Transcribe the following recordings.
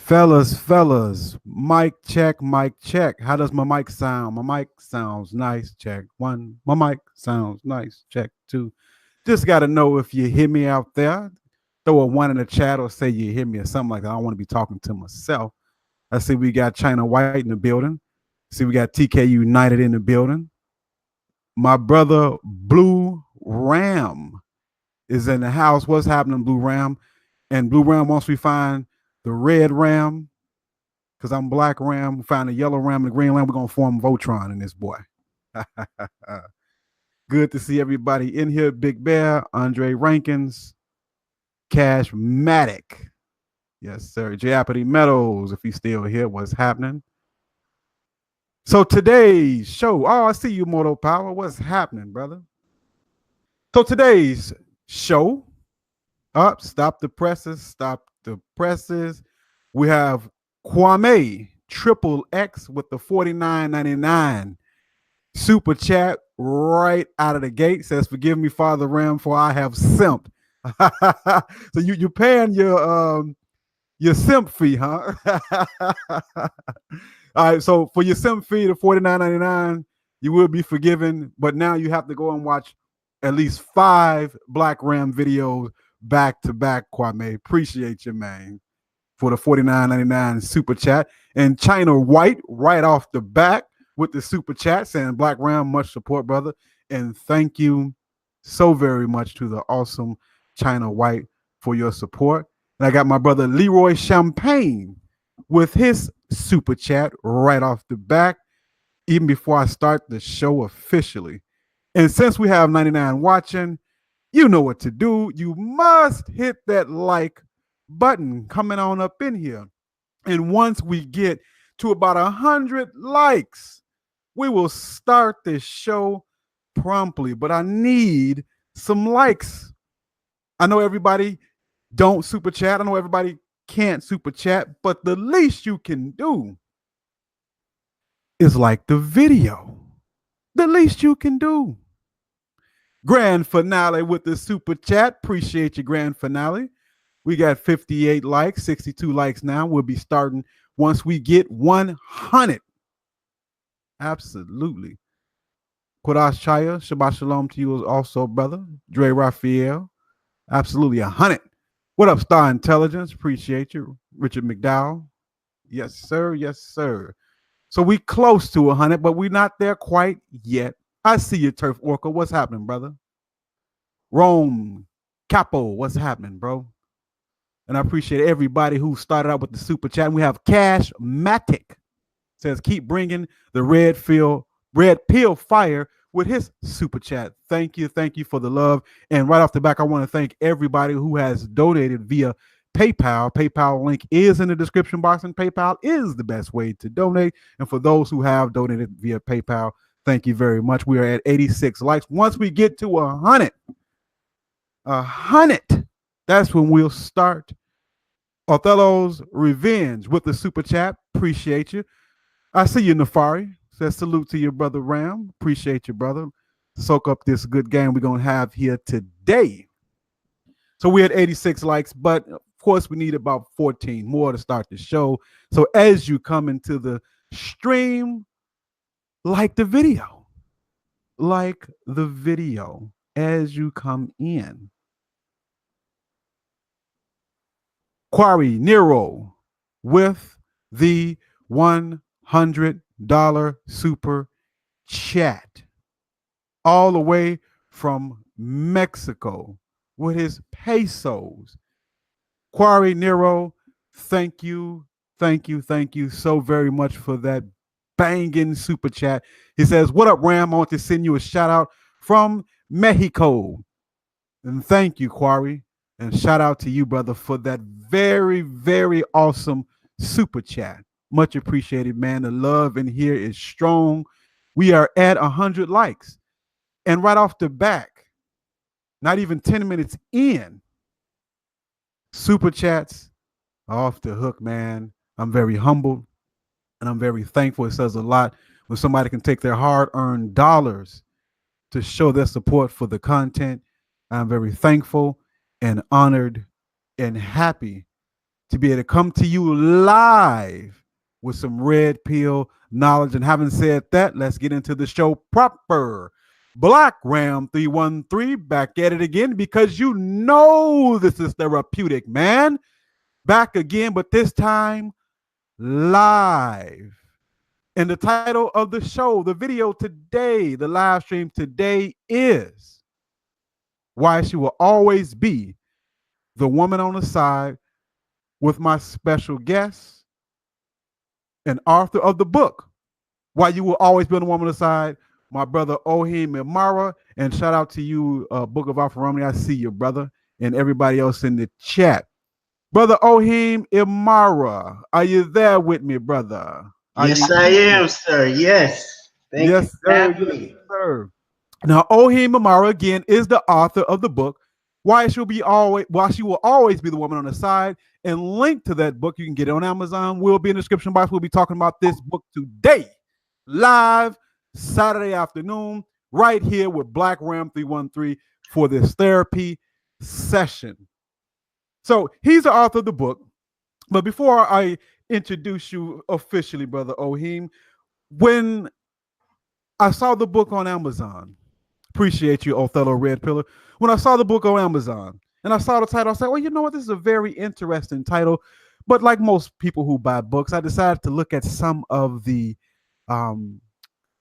Fellas, mic check, mic check. How does my mic sound? My mic sounds nice. Check one. My mic sounds nice. Check two. Just got to know if you hear me out there. Throw a one in the chat or say you hear me or something like that. I don't want to be talking to myself. I see we got China White in the building. See we got TK United in the building. My brother Blue Ram is in the house. What's happening, Blue Ram? And Blue Ram, once we find the red ram, because I'm black ram, we find the yellow ram and the green ram, we're going to form Voltron in this boy. Good to see everybody in here. Big Bear, Andre Rankins, Cash Matic. Yes, sir. Jeopardy Meadows, if he's still here, what's happening? So today's show, oh, I see you, Mortal Power. What's happening, brother? So today's show, stop the presses. We have Kwame Triple X with the $49.99 super chat right out of the gate. Says, "Forgive me, Father Ram, for I have simped." So you're paying your simp fee, huh? All right. So for your simp fee, the $49.99, you will be forgiven. But now you have to go and watch at least 5 Black Ram videos back to back. Kwame, appreciate you, man, for the $49.99 super chat. And China White right off the back with the super chat saying, "Black Ram, much support, brother." And thank you so very much to the awesome China White for your support. And I got my brother Leroy Champagne with his super chat right off the back, even before I start the show officially. And since we have 99 watching, you know what to do. You must hit that like button coming on up in here. And once we get to about 100 likes, we will start this show promptly. But I need some likes. I know everybody don't super chat. I know everybody can't super chat, but the least you can do is like the video. The least you can do. Grand Finale with the super chat. Appreciate you, Grand Finale. We got 58 likes, 62 likes now. We'll be starting once we get 100. Absolutely. Kodash Chaya, Shabbat Shalom to you also, brother. Dre Raphael. Absolutely 100. What up, Star Intelligence? Appreciate you. Richard McDowell. Yes, sir. Yes, sir. So we close to 100, but we're not there quite yet. I see you, Turf Orca. What's happening, brother? Rome Capo, what's happening, bro? And I appreciate everybody who started out with the super chat. And we have Cash Matic says, "Keep bringing the red pill fire" with his super chat. Thank you for the love. And right off the back, I want to thank everybody who has donated via PayPal. PayPal link is in the description box, and PayPal is the best way to donate. And for those who have donated via PayPal, thank you very much. We are at 86 likes. Once we get to 100, that's when we'll start Othello's Revenge with the super chat. Appreciate you. I see you, Nafari. Says, "Salute to your brother Ram." Appreciate you, brother. Soak up this good game we're going to have here today. So we had 86 likes, but of course we need about 14 more to start the show. So as you come into the stream, like the video. Like the video as you come in. Quarry Nero with the $100 super chat, all the way from Mexico with his pesos. Quarry Nero, thank you so very much for that banging super chat. He says, "What up, Ram? I want to send you a shout out from Mexico." And thank you, Quarry. And shout out to you, brother, for that very, very awesome super chat. Much appreciated, man. The love in here is strong. We are at 100 likes. And right off the back, not even 10 minutes in, super chats are off the hook, man. I'm very humbled and I'm very thankful. It says a lot when somebody can take their hard-earned dollars to show their support for the content. I'm very thankful and honored and happy to be able to come to you live with some red pill knowledge. And having said that, let's get into the show proper. Black Ram 313 back at it again because you know this is therapeutic, man. Back again, but this time live. And the title of the show, the video today, the live stream today is Why She Will Always Be the Woman on the Side, with my special guest and author of the book, Why You Will Always Be the Woman on the Side, my brother Oheen Imara. And shout out to you, Book of Alpharami. I see you, brother, and everybody else in the chat. Brother Oheen Imara, are you there with me, brother? Yes, I am, sir. Yes. Thank you for having me. Yes, sir. Now, Oheen Imara again is the author of the book, Why She Will Always Be the Woman on the Side. And link to that book, you can get it on Amazon, will be in the description box. We'll be talking about this book today, live Saturday afternoon, right here with Black Ram 313 for this therapy session. So he's the author of the book. But before I introduce you officially, brother Oheen, when I saw the book on Amazon, appreciate you, Othello Red Pillar. When I saw the book on Amazon and I saw the title, I said, well, you know what? This is a very interesting title. But like most people who buy books, I decided to look at some of the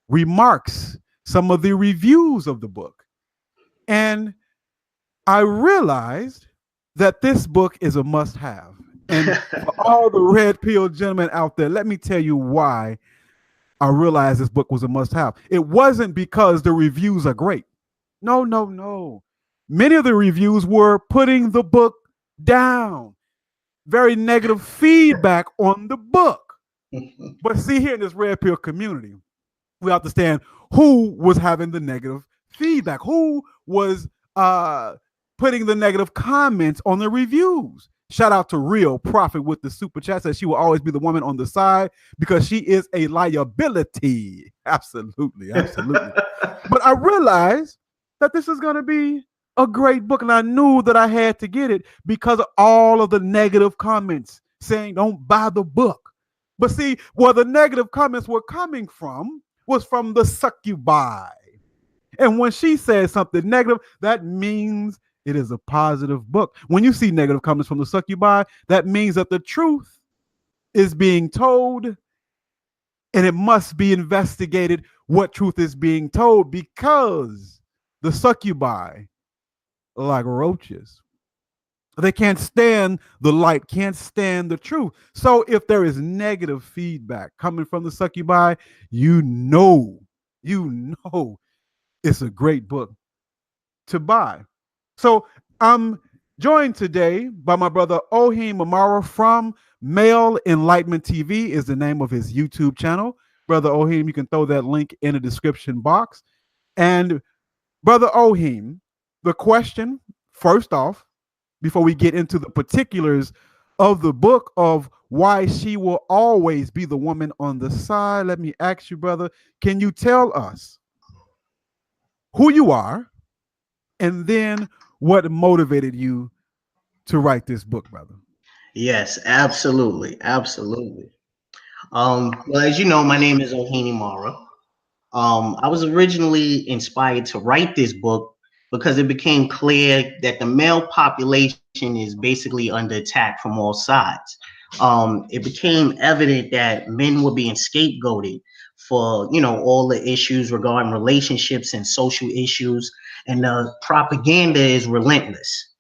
remarks, some of the reviews of the book. And I realized that this book is a must-have. And for all the red pill gentlemen out there, let me tell you why I realized this book was a must-have. It wasn't because the reviews are great. No, no, no. Many of the reviews were putting the book down. Very negative feedback on the book. But see, here in this red pill community, we understand who was having the negative feedback, who was putting the negative comments on the reviews. Shout out to Real Profit with the super chat. Says she will always be the woman on the side because she is a liability. Absolutely, absolutely. But I realized that this is going to be a great book, and I knew that I had to get it because of all of the negative comments saying don't buy the book. But see, where the negative comments were coming from was from the succubi. And when she says something negative, that means it is a positive book. When you see negative comments from the succubi, that means that the truth is being told, and it must be investigated what truth is being told, because the succubi, like roaches, they can't stand the light, can't stand the truth. So if there is negative feedback coming from the succubi, you know it's a great book to buy. So I'm joined today by my brother Oheen Imara from Male Enlightenment TV is the name of his YouTube channel. Brother Oheen, you can throw that link in the description box. And brother Oheen, the question, first off, before we get into the particulars of the book of Why She Will Always Be the Woman on the Side, let me ask you, brother, can you tell us who you are and then what motivated you to write this book, brother? Yes, absolutely. Absolutely. Well, as you know, my name is Oheen Imara. I was originally inspired to write this book because it became clear that the male population is basically under attack from all sides. It became evident that men were being scapegoated for, all the issues regarding relationships and social issues, and the propaganda is relentless.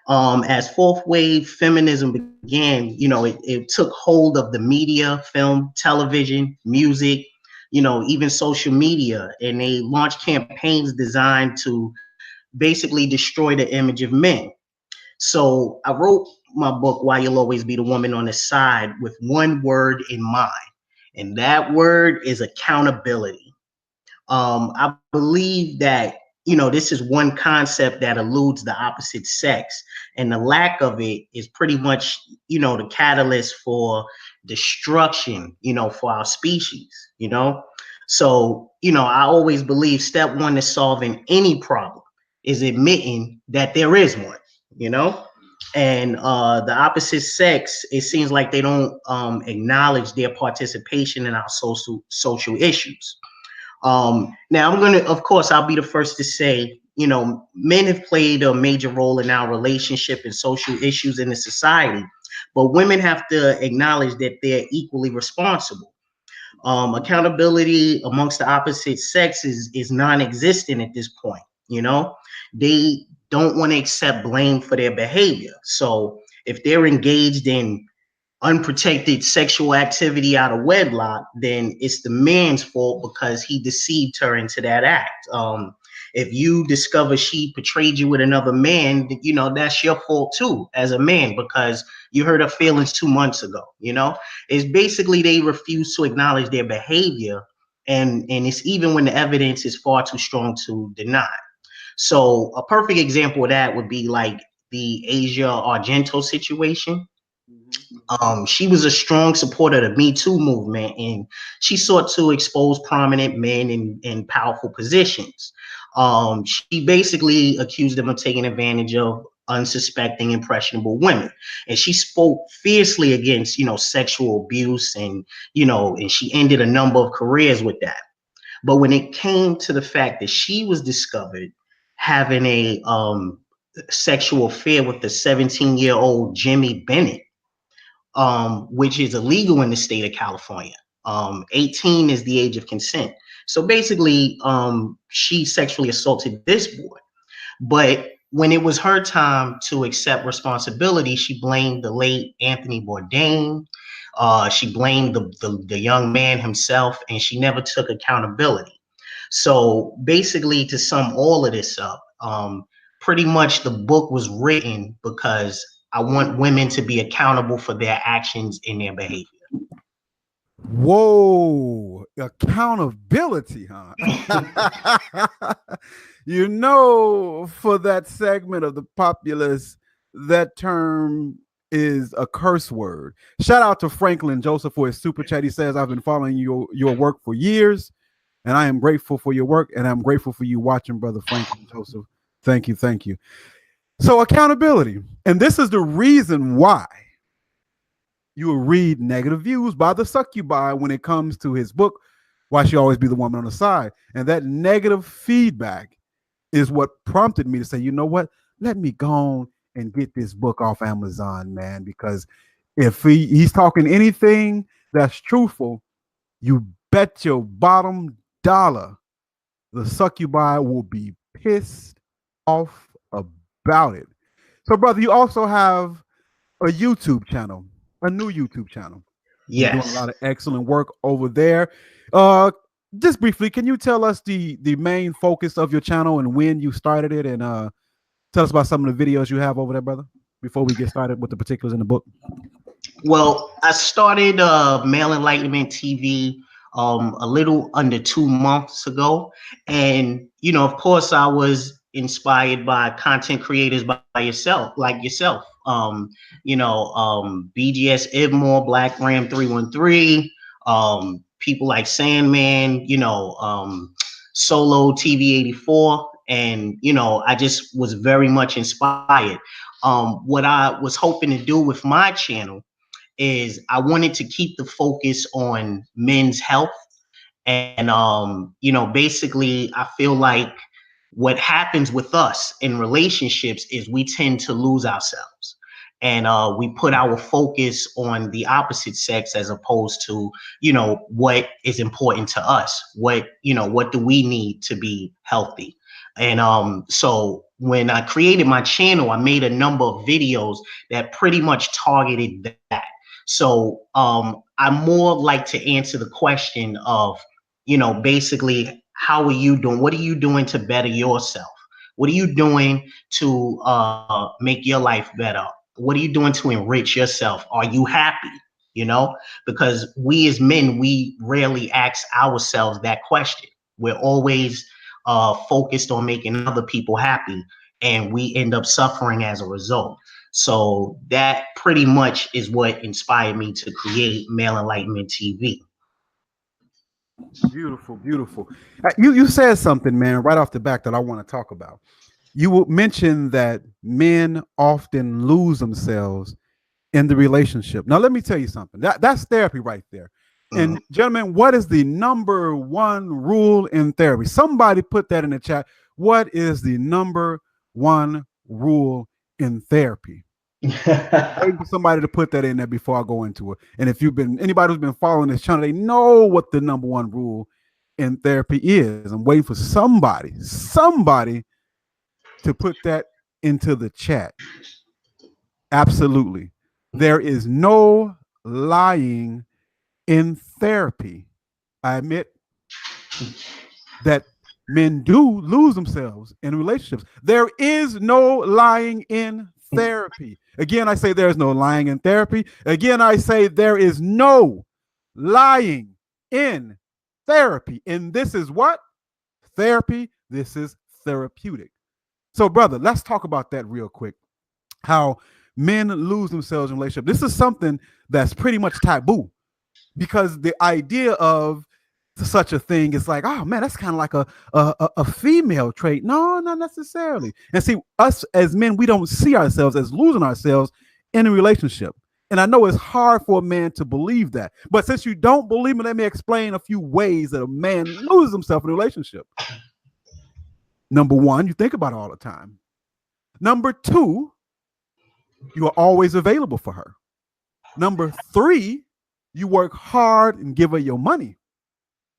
As fourth wave feminism began, it took hold of the media, film, television, music, even social media, and they launched campaigns designed to basically destroy the image of men. So I wrote my book, Why You'll Always Be the Woman on the Side, with one word in mind, and that word is accountability. I believe that this is one concept that eludes the opposite sex, and the lack of it is pretty much the catalyst for destruction, for our species. So I always believe step one to solving any problem is admitting that there is one. And the opposite sex, it seems like they don't acknowledge their participation in our social issues. Now, I'm gonna, of course, I'll be the first to say, you know, men have played a major role in our relationship and social issues in the society, but women have to acknowledge that they're equally responsible. Accountability amongst the opposite sex is non-existent at this point. You know, they don't want to accept blame for their behavior. So if they're engaged in unprotected sexual activity out of wedlock, then it's the man's fault because he deceived her into that act. If you discover she betrayed you with another man, you know, that's your fault too as a man because you hurt her feelings 2 months ago. You know, it's basically they refuse to acknowledge their behavior, and it's even when the evidence is far too strong to deny. So a perfect example of that would be like the Asia Argento situation. She was a strong supporter of the Me Too movement, and she sought to expose prominent men in powerful positions. She basically accused them of taking advantage of unsuspecting, impressionable women, and she spoke fiercely against, you know, sexual abuse, and you know, and she ended a number of careers with that. But when it came to the fact that she was discovered having a sexual affair with the 17-year-old Jimmy Bennett, which is illegal in the state of California. 18 is the age of consent. So basically, she sexually assaulted this boy. But when it was her time to accept responsibility, she blamed the late Anthony Bourdain. She blamed the young man himself, and she never took accountability. So basically, to sum all of this up, pretty much the book was written because I want women to be accountable for their actions and their behavior. Whoa, accountability, huh? You know, for that segment of the populace, that term is a curse word. Shout out to Franklin Joseph for his super chat. He says, I've been following your work for years, and I am grateful for your work, and I'm grateful for you watching, Brother Franklin Joseph. Thank you, thank you. So accountability, and this is the reason why you will read negative views by the succubi when it comes to his book, Why She Always Be the Woman on the Side. And that negative feedback is what prompted me to say, you know what? Let me go on and get this book off Amazon, man, because if he's talking anything that's truthful, you bet your bottom dollar the succubi will be pissed off about it. So, brother, you also have a YouTube channel, a new YouTube channel. You're doing a Yes. lot of excellent work over there. Uh, just briefly, can you tell us the main focus of your channel and when you started it, and tell us about some of the videos you have over there, brother, before we get started with the particulars in the book? Well, I started Male Enlightenment TV a little under 2 months ago, and you know, of course, I was inspired by content creators by yourself, like yourself. BGS Ibmore, Black Ram 313, people like Sandman, Solo TV 84, and you know, I just was very much inspired. What I was hoping to do with my channel is I wanted to keep the focus on men's health. And basically I feel like what happens with us in relationships is we tend to lose ourselves, and we put our focus on the opposite sex as opposed to, you know, what is important to us, what do we need to be healthy. And so when I created my channel, I made a number of videos that pretty much targeted that. So I more like to answer the question of, you know, basically, how are you doing? What are you doing to better yourself? What are you doing to make your life better? What are you doing to enrich yourself? Are you happy? You know, because we as men, we rarely ask ourselves that question. We're always focused on making other people happy, and we end up suffering as a result. So that pretty much is what inspired me to create Male Enlightenment TV. Beautiful, beautiful. You said something, man, right off the back that I want to talk about. you will mention that men often lose themselves in the relationship. Now, let me tell you something. That's therapy right there. Mm. And gentlemen, what is the number one rule in therapy? Somebody put that in the chat. What is the number one rule in therapy? Waiting for somebody to put that in there before I go into it. And if you've been anybody who's been following this channel, they know what the number one rule in therapy is. I'm waiting for somebody to put that into the chat. Absolutely. There is no lying in therapy. I admit that men do lose themselves in relationships. There is no lying in therapy. Again, I say there is no lying in therapy. Again, I say there is no lying in therapy. And this is what? Therapy. This is therapeutic. So, brother, let's talk about that real quick. How men lose themselves in relationships. This is something that's pretty much taboo because the idea of such a thing is like, oh man, that's kind of like a female trait. No, not necessarily. And see, us as men, we don't see ourselves as losing ourselves in a relationship. And I know it's hard for a man to believe that. But since you don't believe me, let me explain a few ways that a man loses himself in a relationship. Number one, you think about it all the time. Number two, you are always available for her. Number three, you work hard and give her your money.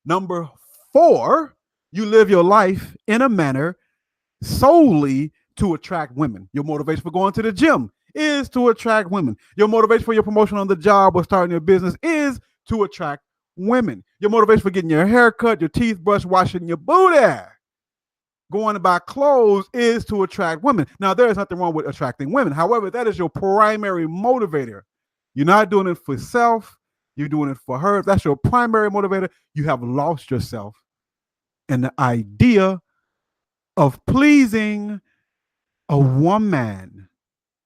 Number four, you live your life in a manner solely to attract women. Your motivation for going to the gym is to attract women. Your motivation for your promotion on the job or starting your business is to attract women. Your motivation for getting your hair cut, your teeth brushed, washing your booty, going to buy clothes is to attract women. Now, there is nothing wrong with attracting women. However, that is your primary motivator. You're not doing it for self. You're doing it for her. If that's your primary motivator, you have lost yourself in the idea of pleasing a woman,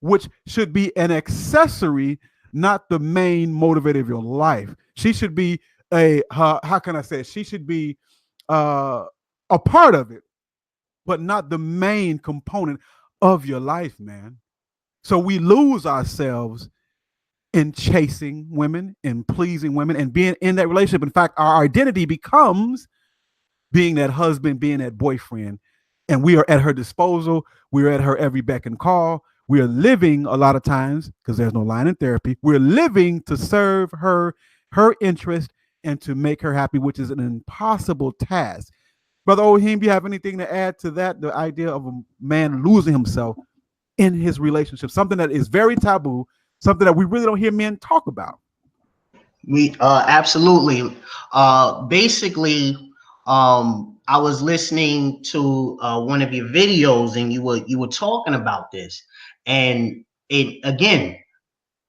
which should be an accessory, not the main motivator of your life. She should be how can I say it? She should be a part of it, but not the main component of your life, man. So we lose ourselves in chasing women and pleasing women and being in that relationship. In fact, our identity becomes being that husband, being that boyfriend, and we are at her disposal. We are at her every beck and call. We are living a lot of times, because there's no line in therapy, we're living to serve her interest and to make her happy, which is an impossible task. Brother Oheen, do you have anything to add to that? The idea of a man losing himself in his relationship, something that is very taboo, something that we really don't hear men talk about. We absolutely. Basically, I was listening to one of your videos, and you were talking about this, and it again,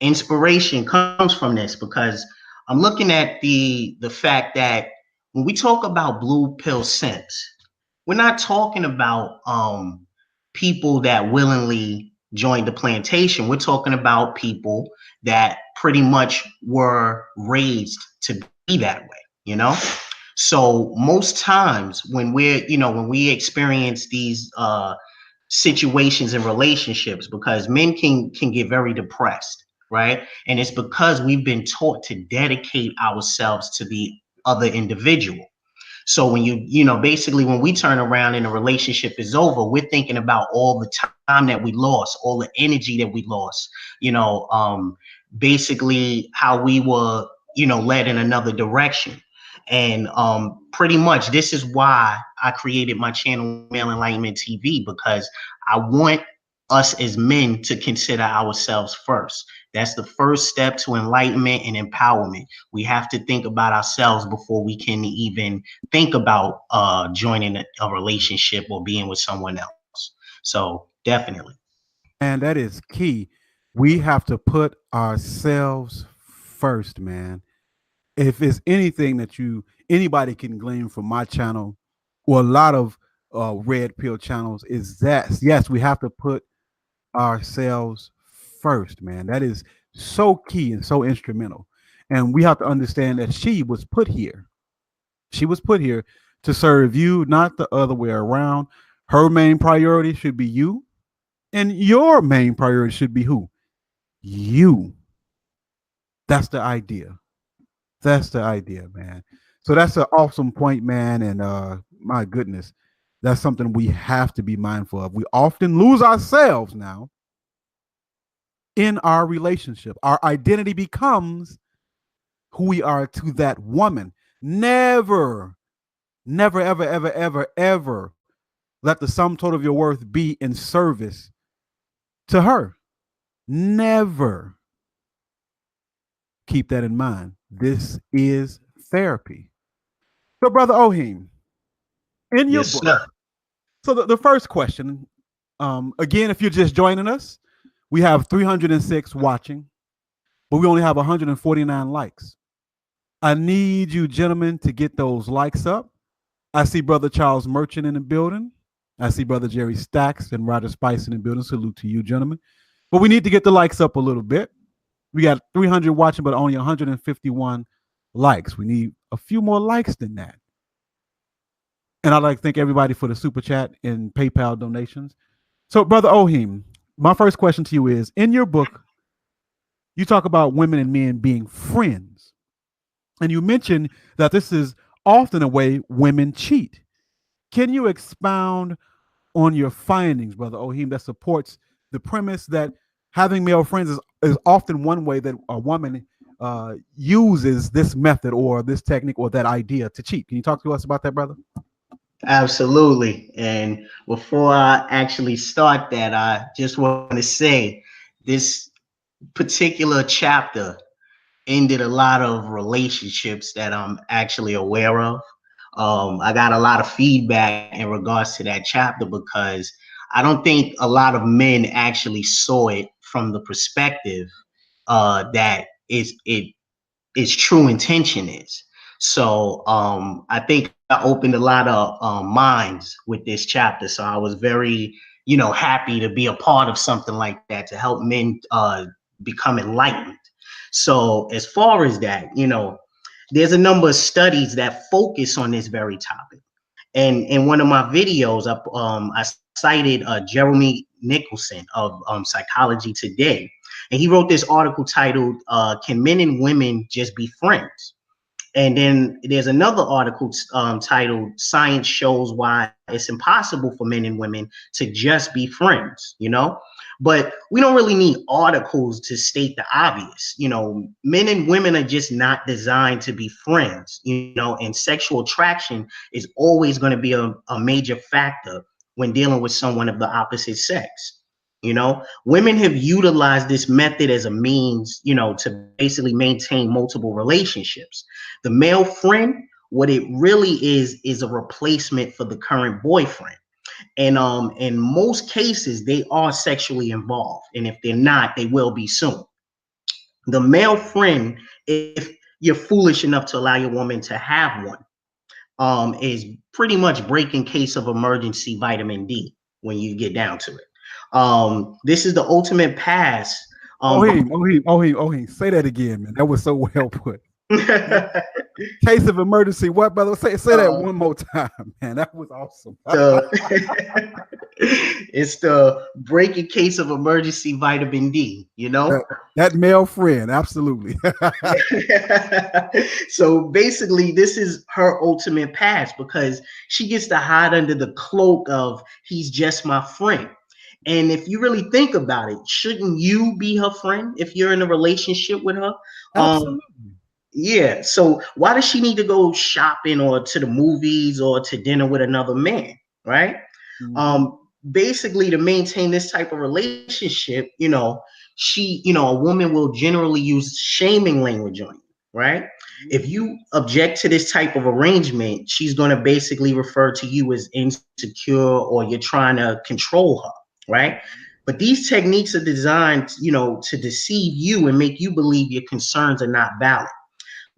inspiration comes from this because I'm looking at the fact that when we talk about blue pill scents, we're not talking about people that willingly joined the plantation. We're talking about people that pretty much were raised to be that way, you know? So most times when when we experience these situations and relationships, because men can get very depressed, right? And it's because we've been taught to dedicate ourselves to the other individual. So when basically when we turn around and the relationship is over, we're thinking about all the time that we lost, all the energy that we lost, basically how we were, led in another direction. And pretty much this is why I created my channel, Male Enlightenment TV, because I want us as men to consider ourselves first. That's the first step to enlightenment and empowerment. We have to think about ourselves before we can even think about joining a relationship or being with someone else. So definitely. And that is key. We have to put ourselves first, man. If it's anything that anybody can glean from my channel or a lot of red pill channels, is that yes, we have to put ourselves first, man. That is so key and so instrumental. And we have to understand that she was put here. She was put here to serve you, not the other way around. Her main priority should be you, and your main priority should be who? You. That's the idea. That's the idea, man. So that's an awesome point, man. And my goodness, that's something we have to be mindful of. We often lose ourselves now in our relationship. Our identity becomes who we are to that woman. Never, never, ever, ever, ever, ever let the sum total of your worth be in service to her. Never. Keep that in mind. This is therapy. So, Brother Oheen, in your Yes, book, sir. so the first question, again, if you're just joining us, we have 306 watching, but we only have 149 likes. I need you gentlemen to get those likes up. I see Brother Charles Merchant in the building. I see Brother Jerry Stacks and Roger Spice in the building. Salute to you, gentlemen. But we need to get the likes up a little bit. We got 300 watching, but only 151 likes. We need a few more likes than that. And I'd like to thank everybody for the super chat and PayPal donations. So, Brother Oheen, my first question to you is, in your book, you talk about women and men being friends. And you mentioned that this is often a way women cheat. Can you expound on your findings, Brother Oheen, that supports the premise that having male friends is often one way that a woman uses this method or this technique or that idea to cheat? Can you talk to us about that, brother? Absolutely. And before I actually start that, I just want to say this particular chapter ended a lot of relationships that I'm actually aware of. I got a lot of feedback in regards to that chapter because I don't think a lot of men actually saw it from the perspective that its true intention is. So I think I opened a lot of minds with this chapter. So I was very, happy to be a part of something like that to help men become enlightened. So as far as that, there's a number of studies that focus on this very topic. And in one of my videos, I cited Jeremy Nicholson of Psychology Today, and he wrote this article titled "Can Men and Women Just Be Friends?" And then there's another article titled "Science Shows Why It's Impossible for Men and Women to Just Be Friends." But we don't really need articles to state the obvious. Men and women are just not designed to be friends. And sexual attraction is always going to be a major factor when dealing with someone of the opposite sex. Women have utilized this method as a means, to basically maintain multiple relationships. The male friend, what it really is a replacement for the current boyfriend. And in most cases, they are sexually involved. And if they're not, they will be soon. The male friend, if you're foolish enough to allow your woman to have one, is pretty much breaking case of emergency vitamin D when you get down to it. This is the ultimate pass. Oheen, say that again, man. That was so well put. Case of emergency, what, brother? Say that one more time, man. That was awesome. It's the breaking case of emergency vitamin D, that male friend, absolutely. So basically, this is her ultimate pass because she gets to hide under the cloak of he's just my friend. And if you really think about it, shouldn't you be her friend if you're in a relationship with her? Absolutely. Yeah. So why does she need to go shopping or to the movies or to dinner with another man? Right. Mm-hmm. Basically, to maintain this type of relationship, a woman will generally use shaming language on you. Right. If you object to this type of arrangement, she's going to basically refer to you as insecure or you're trying to control her. Right. But these techniques are designed, to deceive you and make you believe your concerns are not valid.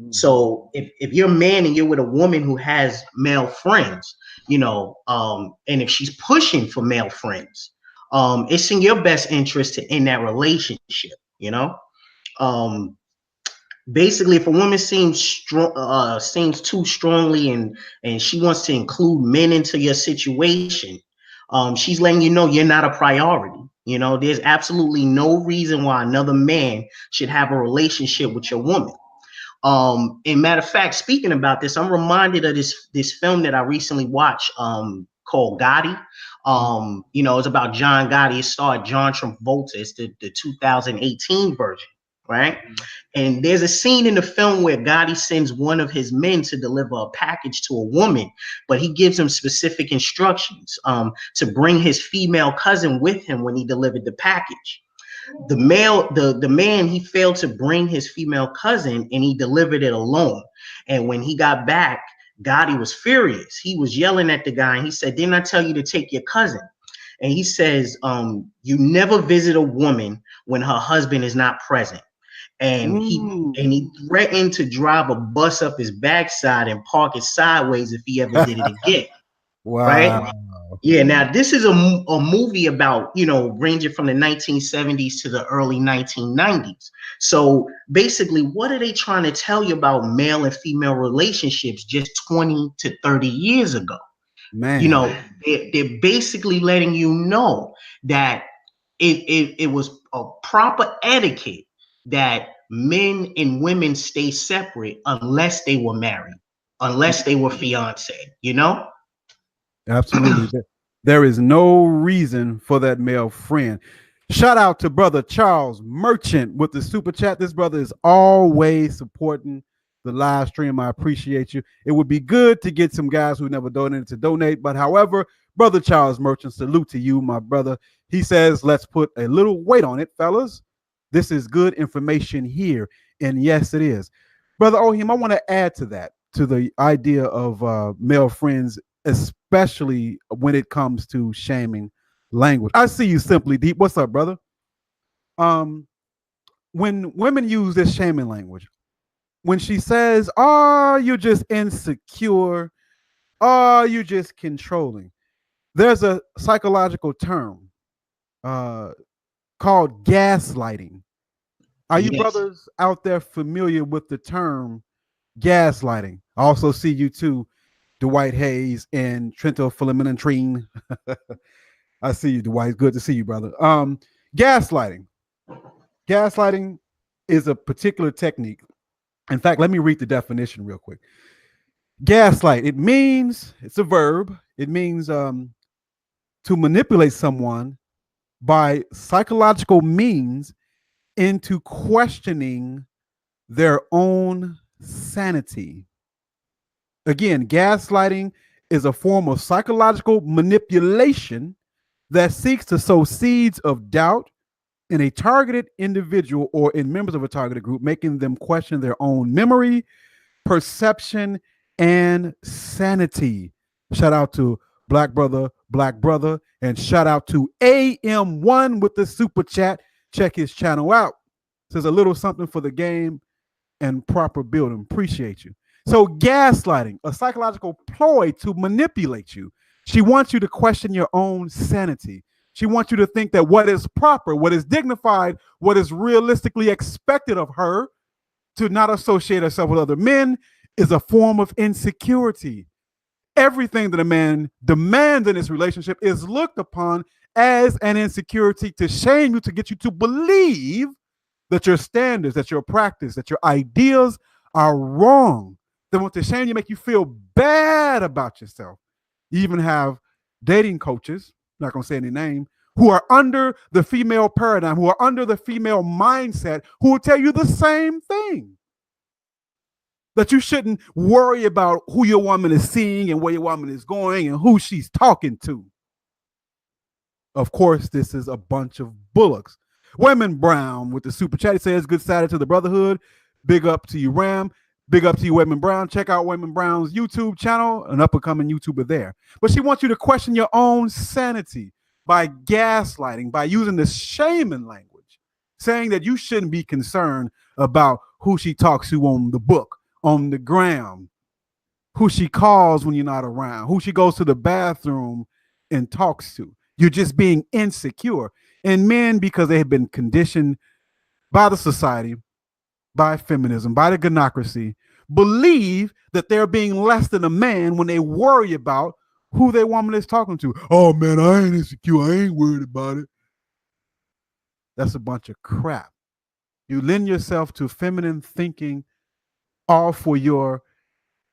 So if you're a man and you're with a woman who has male friends, and if she's pushing for male friends, it's in your best interest to end that relationship. Um, Basically, if a woman seems too strongly and she wants to include men into your situation, She's letting you know you're not a priority. You know, there's absolutely no reason why another man should have a relationship with your woman. And matter of fact, speaking about this, I'm reminded of this film that I recently watched called Gotti. You know, it's about John Gotti. It starred John Travolta. It's the 2018 version, right? And there's a scene in the film where Gotti sends one of his men to deliver a package to a woman, but he gives him specific instructions to bring his female cousin with him when he delivered the package. The man, he failed to bring his female cousin and he delivered it alone. And when he got back, Gotti was furious. He was yelling at the guy and he said, "Didn't I tell you to take your cousin?" And he says, "You never visit a woman when her husband is not present." And he threatened to drive a bus up his backside and park it sideways if he ever did it again. Wow. Right? Yeah. Now this is a movie about, you know, ranging from the 1970s to the early 1990s. So basically, what are they trying to tell you about male and female relationships just 20 to 30 years ago? Man. You know, they're basically letting you know that it was a proper etiquette that men and women stay separate unless they were married, unless they were fiancé, you know? Absolutely. There is no reason for that male friend. Shout out to brother Charles Merchant with the super chat. This brother is always supporting the live stream. I appreciate you. It would be good to get some guys who never donated to donate. But however, brother Charles Merchant, salute to you, my brother. He says, let's put a little weight on it, fellas. This is good information here. And yes, it is. Brother Oheen, I want to add to that, to the idea of male friends, especially when it comes to shaming language. I see you, Simply Deep. What's up, brother? When women use this shaming language, when she says, "Oh, you're just insecure," "Oh, you're just controlling," there's a psychological term called gaslighting. Are you brothers out there familiar with the term gaslighting? I also see you too, Dwight Hayes and Trento Philomena. I see you, Dwight. Good to see you, brother. Gaslighting. Gaslighting is a particular technique. In fact, let me read the definition real quick. Gaslight, it means, it's a verb. It means to manipulate someone by psychological means into questioning their own sanity. Again, gaslighting is a form of psychological manipulation that seeks to sow seeds of doubt in a targeted individual or in members of a targeted group, making them question their own memory, perception, and sanity. Shout out to Black Brother, and shout out to AM1 with the super chat. Check his channel out. Says a little something for the game and proper building. Appreciate you. So gaslighting, a psychological ploy to manipulate you. She wants you to question your own sanity. She wants you to think that what is proper, what is dignified, what is realistically expected of her to not associate herself with other men is a form of insecurity. Everything that a man demands in his relationship is looked upon as an insecurity to shame you, to get you to believe that your standards, that your practice, that your ideas are wrong. They want to shame you, make you feel bad about yourself. You even have dating coaches, not going to say any name, who are under the female paradigm, who are under the female mindset, who will tell you the same thing. That you shouldn't worry about who your woman is seeing and where your woman is going and who she's talking to. Of course, this is a bunch of bullocks. Women Brown with the super chat, he says, good Saturday to the brotherhood. Big up to you, Ram. Big up to you, Women Brown. Check out Women Brown's YouTube channel, an up-and-coming YouTuber there. But she wants you to question your own sanity by gaslighting, by using the shaming language, saying that you shouldn't be concerned about who she talks to on the book, on the gram, who she calls when you're not around, who she goes to the bathroom and talks to. You're just being insecure. And men, because they have been conditioned by the society, by feminism, by the gynocracy, believe that they're being less than a man when they worry about who their woman is talking to. Oh man, I ain't insecure. I ain't worried about it. That's a bunch of crap. You lend yourself to feminine thinking all for your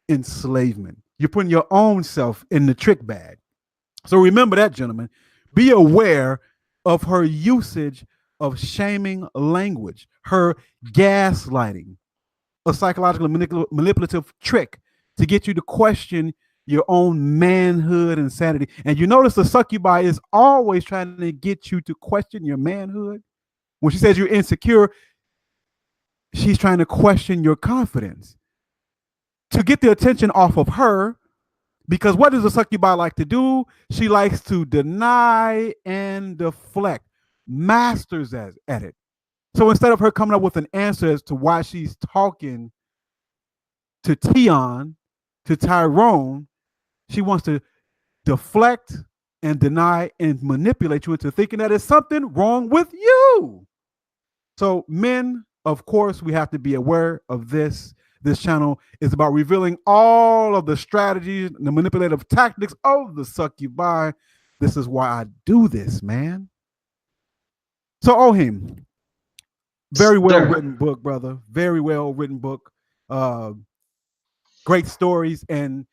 enslavement. You're putting your own self in the trick bag. So remember that, gentlemen. Be aware of her usage of shaming language, her gaslighting, a psychological manipulative trick to get you to question your own manhood and sanity. And you notice the succubi is always trying to get you to question your manhood. When she says you're insecure, she's trying to question your confidence to get the attention off of her. Because what does a succubi like to do? She likes to deny and deflect, masters at it. So instead of her coming up with an answer as to why she's talking to Tion, to Tyrone, she wants to deflect and deny and manipulate you into thinking that there's something wrong with you. So men, of course, we have to be aware of this. This channel is about revealing all of the strategies and the manipulative tactics of the succubi. This is why I do this, man. So, Oheen, very well written book, brother. Very well written book. Great stories and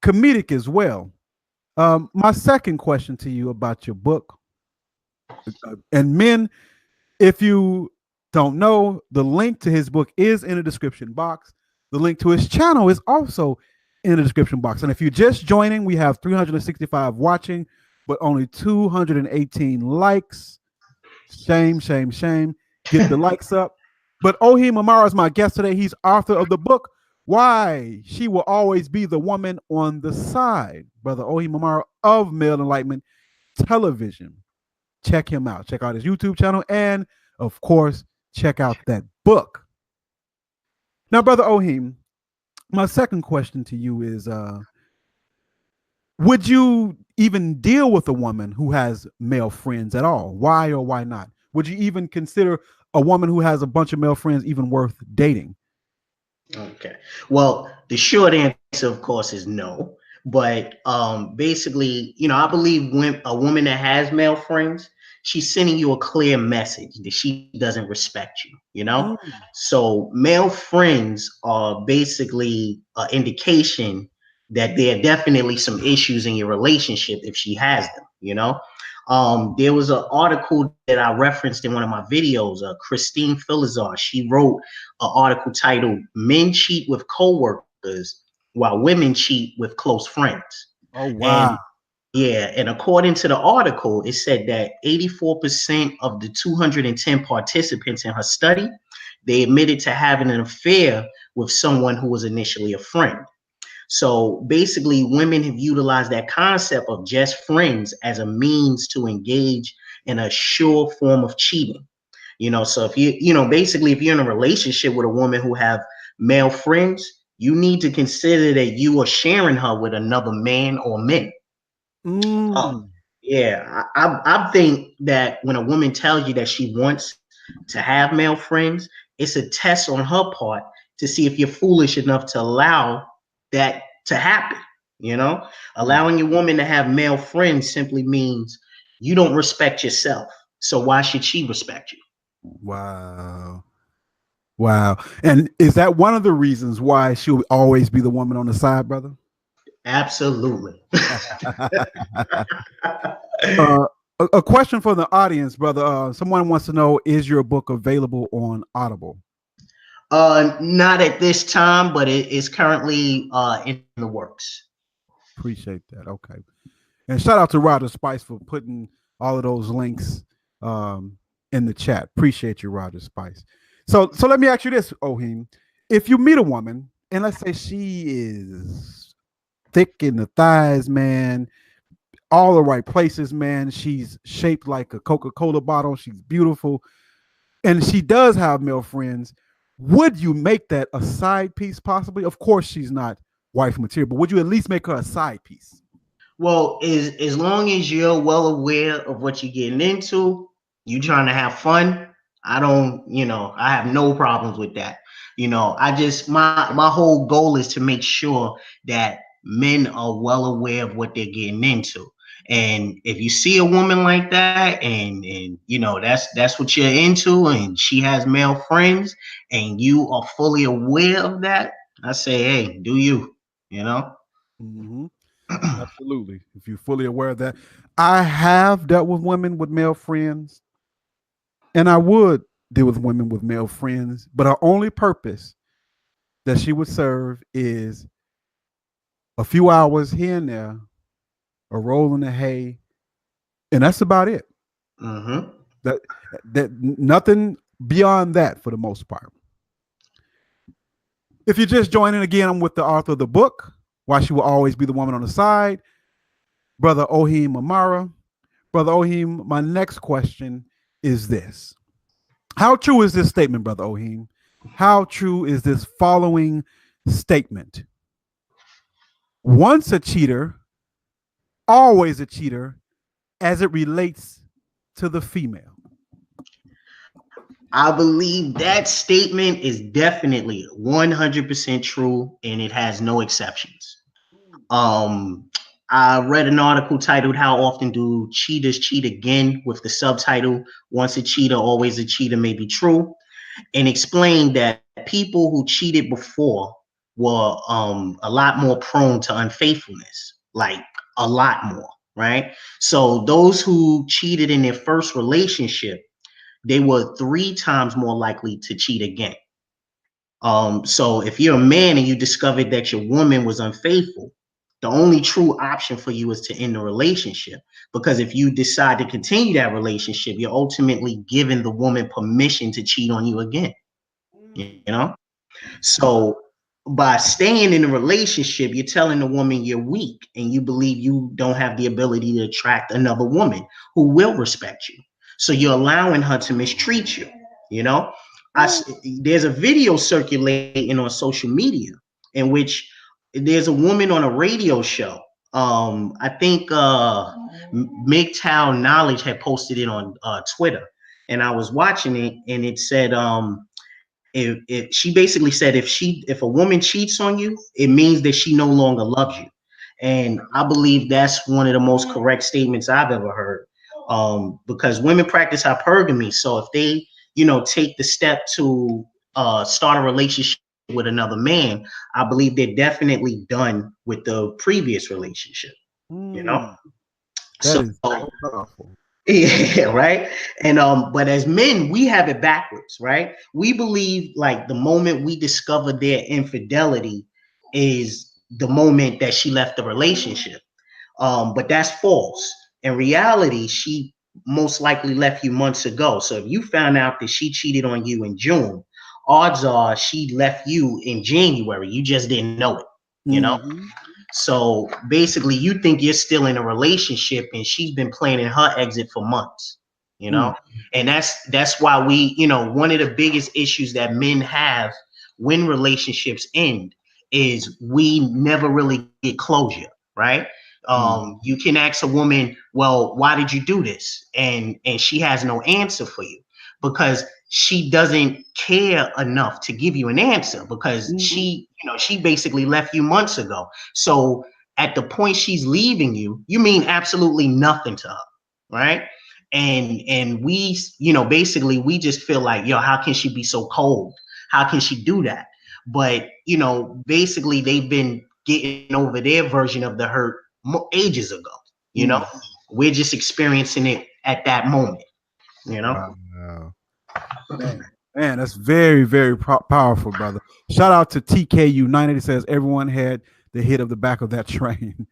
comedic as well. My second question to you about your book, and men, if you don't know, the link to his book is in the description box. The link to his channel is also in the description box. And if you're just joining, we have 365 watching, but only 218 likes. Shame, shame, shame. Get the likes up. But Oheen Imara is my guest today. He's author of the book, Why She Will Always Be the Woman on the Side. Brother Oheen Imara of Male Enlightenment Television. Check him out. Check out his YouTube channel. And, of course, check out that book. Now, Brother Oheen, my second question to you is, would you even deal with a woman who has male friends at all? Why or why not? Would you even consider a woman who has a bunch of male friends even worth dating? Okay. Well, the short answer, of course, is no. But basically, I believe when a woman that has male friends, she's sending you a clear message that she doesn't respect you. So male friends are basically an indication that there are definitely some issues in your relationship if she has them. There was an article that I referenced in one of my videos. Christine Filizar, she wrote an article titled "Men Cheat with Coworkers While Women Cheat with Close Friends." Oh, wow. And according to the article, it said that 84% of the 210 participants in her study, they admitted to having an affair with someone who was initially a friend. So basically, women have utilized that concept of just friends as a means to engage in a sure form of cheating. So if basically, if you're in a relationship with a woman who have male friends, you need to consider that you are sharing her with another man or men. I think that when a woman tells you that she wants to have male friends, it's a test on her part to see if you're foolish enough to allow that to happen. Allowing your woman to have male friends simply means you don't respect yourself. So why should she respect you? Wow. Wow. And is that one of the reasons why she'll always be the woman on the side, brother? Absolutely. A question for the audience, brother. Someone wants to know, is your book available on Audible? Not at this time, but it is currently in the works. Appreciate that. Okay. And shout out to Roger Spice for putting all of those links in the chat. Appreciate you, Roger Spice. So let me ask you this, Oheen. If you meet a woman, and let's say she is thick in the thighs, man, all the right places, man. She's shaped like a Coca-Cola bottle. She's beautiful. And she does have male friends. Would you make that a side piece possibly? Of course, she's not wife material, but would you at least make her a side piece? Well, as long as you're well aware of what you're getting into, you trying to have fun, I have no problems with that. I just my whole goal is to make sure that men are well aware of what they're getting into. And if you see a woman like that, and you know that's what you're into, and she has male friends, and you are fully aware of that, I say, hey, do you? You know. Mm-hmm. Absolutely. If you're fully aware of that, I have dealt with women with male friends, and I would deal with women with male friends, but our only purpose that she would serve is a few hours here and there, a roll in the hay, and that's about it. Mm-hmm. That that nothing beyond that for the most part. If you're just joining again, I'm with the author of the book, Why She Will Always Be the Woman on the Side, Brother Oheen Imara. Brother Oheen, my next question is this. How true is this statement, Brother Oheen? How true is this following statement? Once a cheater, always a cheater as it relates to the female. I believe that statement is definitely 100% true, and it has no exceptions. Um, I read an article titled "How Often Do Cheaters Cheat Again?" with the subtitle "Once a Cheater, Always a Cheater" may be true, and explained that people who cheated before were a lot more prone to unfaithfulness, like a lot more, right? So those who cheated in their first relationship, they were 3 times more likely to cheat again. So if you're a man and you discovered that your woman was unfaithful, the only true option for you is to end the relationship. Because if you decide to continue that relationship, you're ultimately giving the woman permission to cheat on you again. You know? So by staying in a relationship, you're telling the woman you're weak and you believe you don't have the ability to attract another woman who will respect you. So you're allowing her to mistreat you. You know, there's a video circulating on social media in which there's a woman on a radio show. I think MGTOW Knowledge had posted it on Twitter, and I was watching it, and it said if she basically said if a woman cheats on you, it means that she no longer loves you. And I believe that's one of the most correct statements I've ever heard. Because women practice hypergamy, so if they take the step to start a relationship with another man, I believe they're definitely done with the previous relationship. You know, That so is so powerful. yeah, right. And but as men, we have it backwards, right? We believe like the moment we discover their infidelity is the moment that she left the relationship. But that's false. In reality, she most likely left you months ago. So if you found out that she cheated on you in June, odds are she left you in January. You just didn't know it, you know? Mm-hmm. So basically, you think you're still in a relationship, and she's been planning her exit for months, you Mm. know. And that's why one of the biggest issues that men have when relationships end is we never really get closure, right? You can ask a woman, well, why did you do this? And she has no answer for you because she doesn't care enough to give you an answer because she basically left you months ago. So at the point she's leaving you, you mean absolutely nothing to her, right? And we, basically we just feel like, yo, how can she be so cold? How can she do that? But basically they've been getting over their version of the hurt ages ago. We're just experiencing it at that moment. Wow. Man, that's very, very powerful, brother. Shout out to TK United. It says everyone had the hit of the back of that train.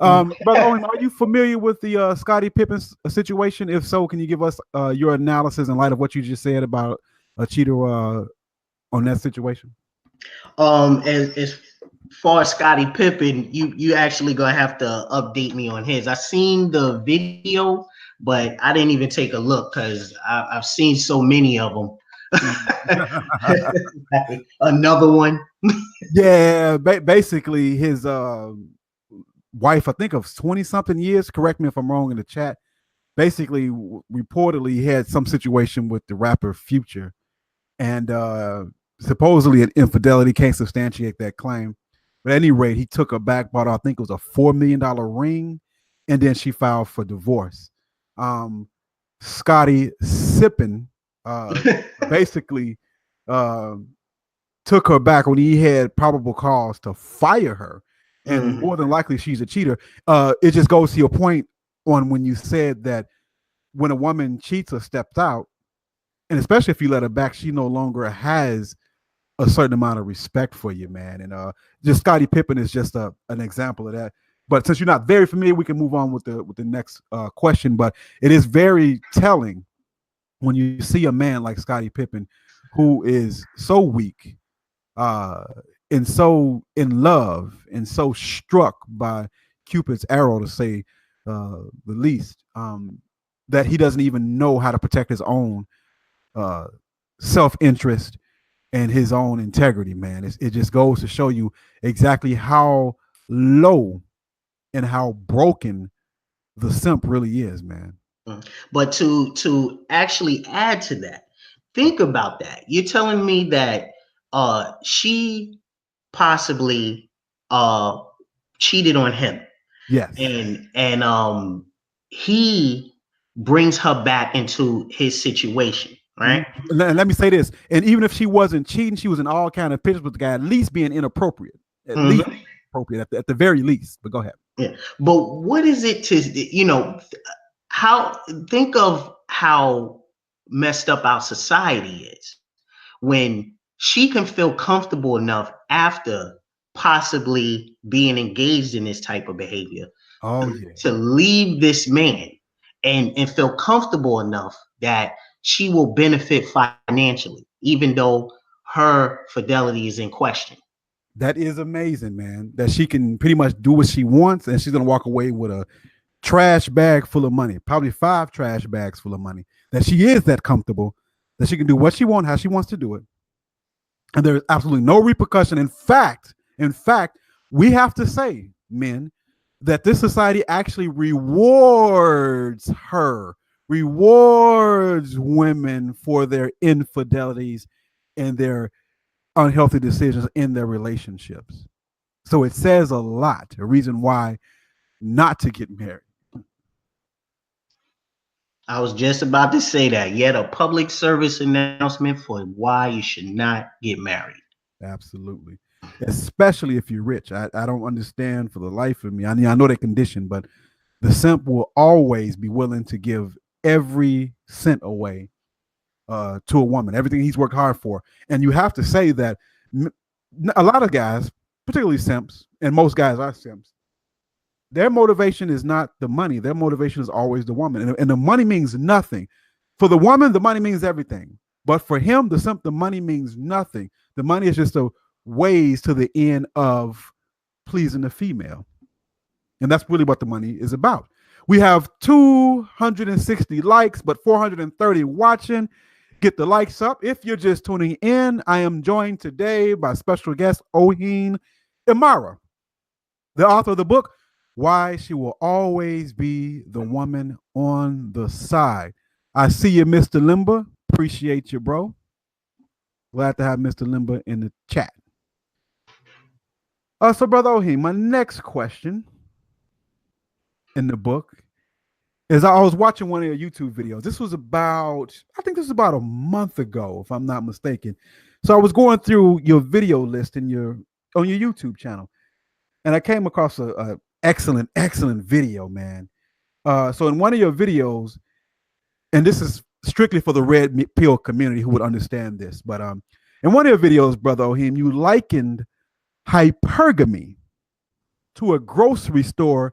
Brother Owen, are you familiar with the Scottie Pippen situation? If so, can you give us your analysis in light of what you just said about a cheater on that situation? As far as Scottie Pippen, you actually gonna have to update me on his. I seen the video, but I didn't even take a look because I've seen so many of them. Another one. Yeah, basically his wife, I think of 20 something years. Correct me if I'm wrong in the chat. Basically, reportedly had some situation with the rapper Future, and supposedly an infidelity. Can't substantiate that claim, But at any rate, he took her back, bought her, I think it was a $4 million ring, and then she filed for divorce. Scottie Pippen basically uh, took her back when he had probable cause to fire her, and more than likely she's a cheater. It just goes to your point on when you said that when a woman cheats or steps out, and especially if you let her back, she no longer has a certain amount of respect for you, man. And just Scottie Pippen is just an example of that. But since you're not very familiar, we can move on with the next question. But it is very telling when you see a man like Scottie Pippen, who is so weak, and so in love, and so struck by Cupid's arrow, to say the least, that he doesn't even know how to protect his own self-interest and his own integrity, man. It just goes to show you exactly how low and how broken the simp really is, man. But to actually add to that, think about that. You're telling me that she possibly cheated on him. Yes. And he brings her back into his situation, right? Let me say this. And even if she wasn't cheating, she was in all kind of pictures with the guy, at least being inappropriate. At least appropriate at the very least. But go ahead. Yeah. But what is it to, how, think of how messed up our society is when she can feel comfortable enough after possibly being engaged in this type of behavior to leave this man and feel comfortable enough that she will benefit financially, even though her fidelity is in question. That is amazing, man. That she can pretty much do what she wants, and she's gonna walk away with a trash bag full of money, probably 5 trash bags full of money. That she is that comfortable that she can do what she wants, how she wants to do it, and there's absolutely no repercussion. In fact, we have to say, men, that this society actually rewards women for their infidelities and their unhealthy decisions in their relationships. So it says a lot, a reason why not to get married. I was just about to say that. Yet a public service announcement for why you should not get married. Absolutely. Especially if you're rich. I don't understand for the life of me. I mean, I know the condition, but the simp will always be willing to give every cent away to a woman, everything he's worked hard for. And you have to say that a lot of guys, particularly simps, and most guys are simps, their motivation is not the money. Their motivation is always the woman. And the money means nothing. For the woman, the money means everything. But for him, the simp, the money means nothing. The money is just a ways to the end of pleasing the female. And that's really what the money is about. We have 260 likes, but 430 watching. Get the likes up. If you're just tuning in, I am joined today by special guest Oheen Imara, the author of the book, Why She Will Always Be the Woman on the Side. I see you, Mr. Limba. Appreciate you, bro. Glad to have Mr. Limba in the chat. So, Brother Oheen, my next question in the book is I was watching one of your YouTube videos. This was about a month ago, if I'm not mistaken. So I was going through your video list on your YouTube channel, and I came across a excellent video, man. So in one of your videos, and this is strictly for the red pill community who would understand this, but in one of your videos, Brother Oheen, you likened hypergamy to a grocery store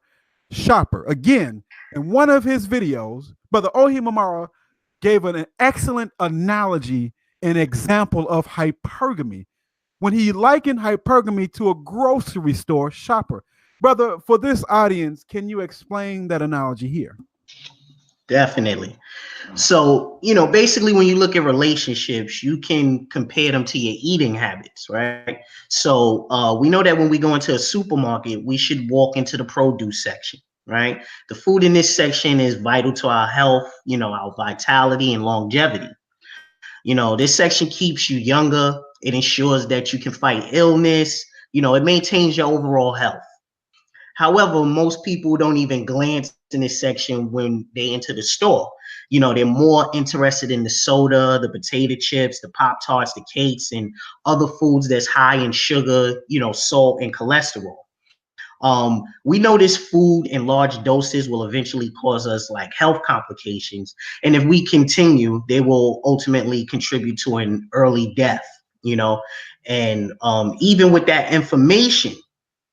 shopper. Again, in one of his videos, Brother Oheen Imara gave an excellent analogy, an example of hypergamy, when he likened hypergamy to a grocery store shopper. Brother, for this audience, can you explain that analogy here? Definitely. So, basically when you look at relationships, you can compare them to your eating habits, right? So we know that when we go into a supermarket, we should walk into the produce section, right? The food in this section is vital to our health, our vitality and longevity. This section keeps you younger. It ensures that you can fight illness, It maintains your overall health. However, most people don't even glance in this section when they enter the store. They're more interested in the soda, the potato chips, the Pop Tarts, the cakes, and other foods that's high in sugar, salt, and cholesterol. We know this food in large doses will eventually cause us like health complications. And if we continue, they will ultimately contribute to an early death, and even with that information,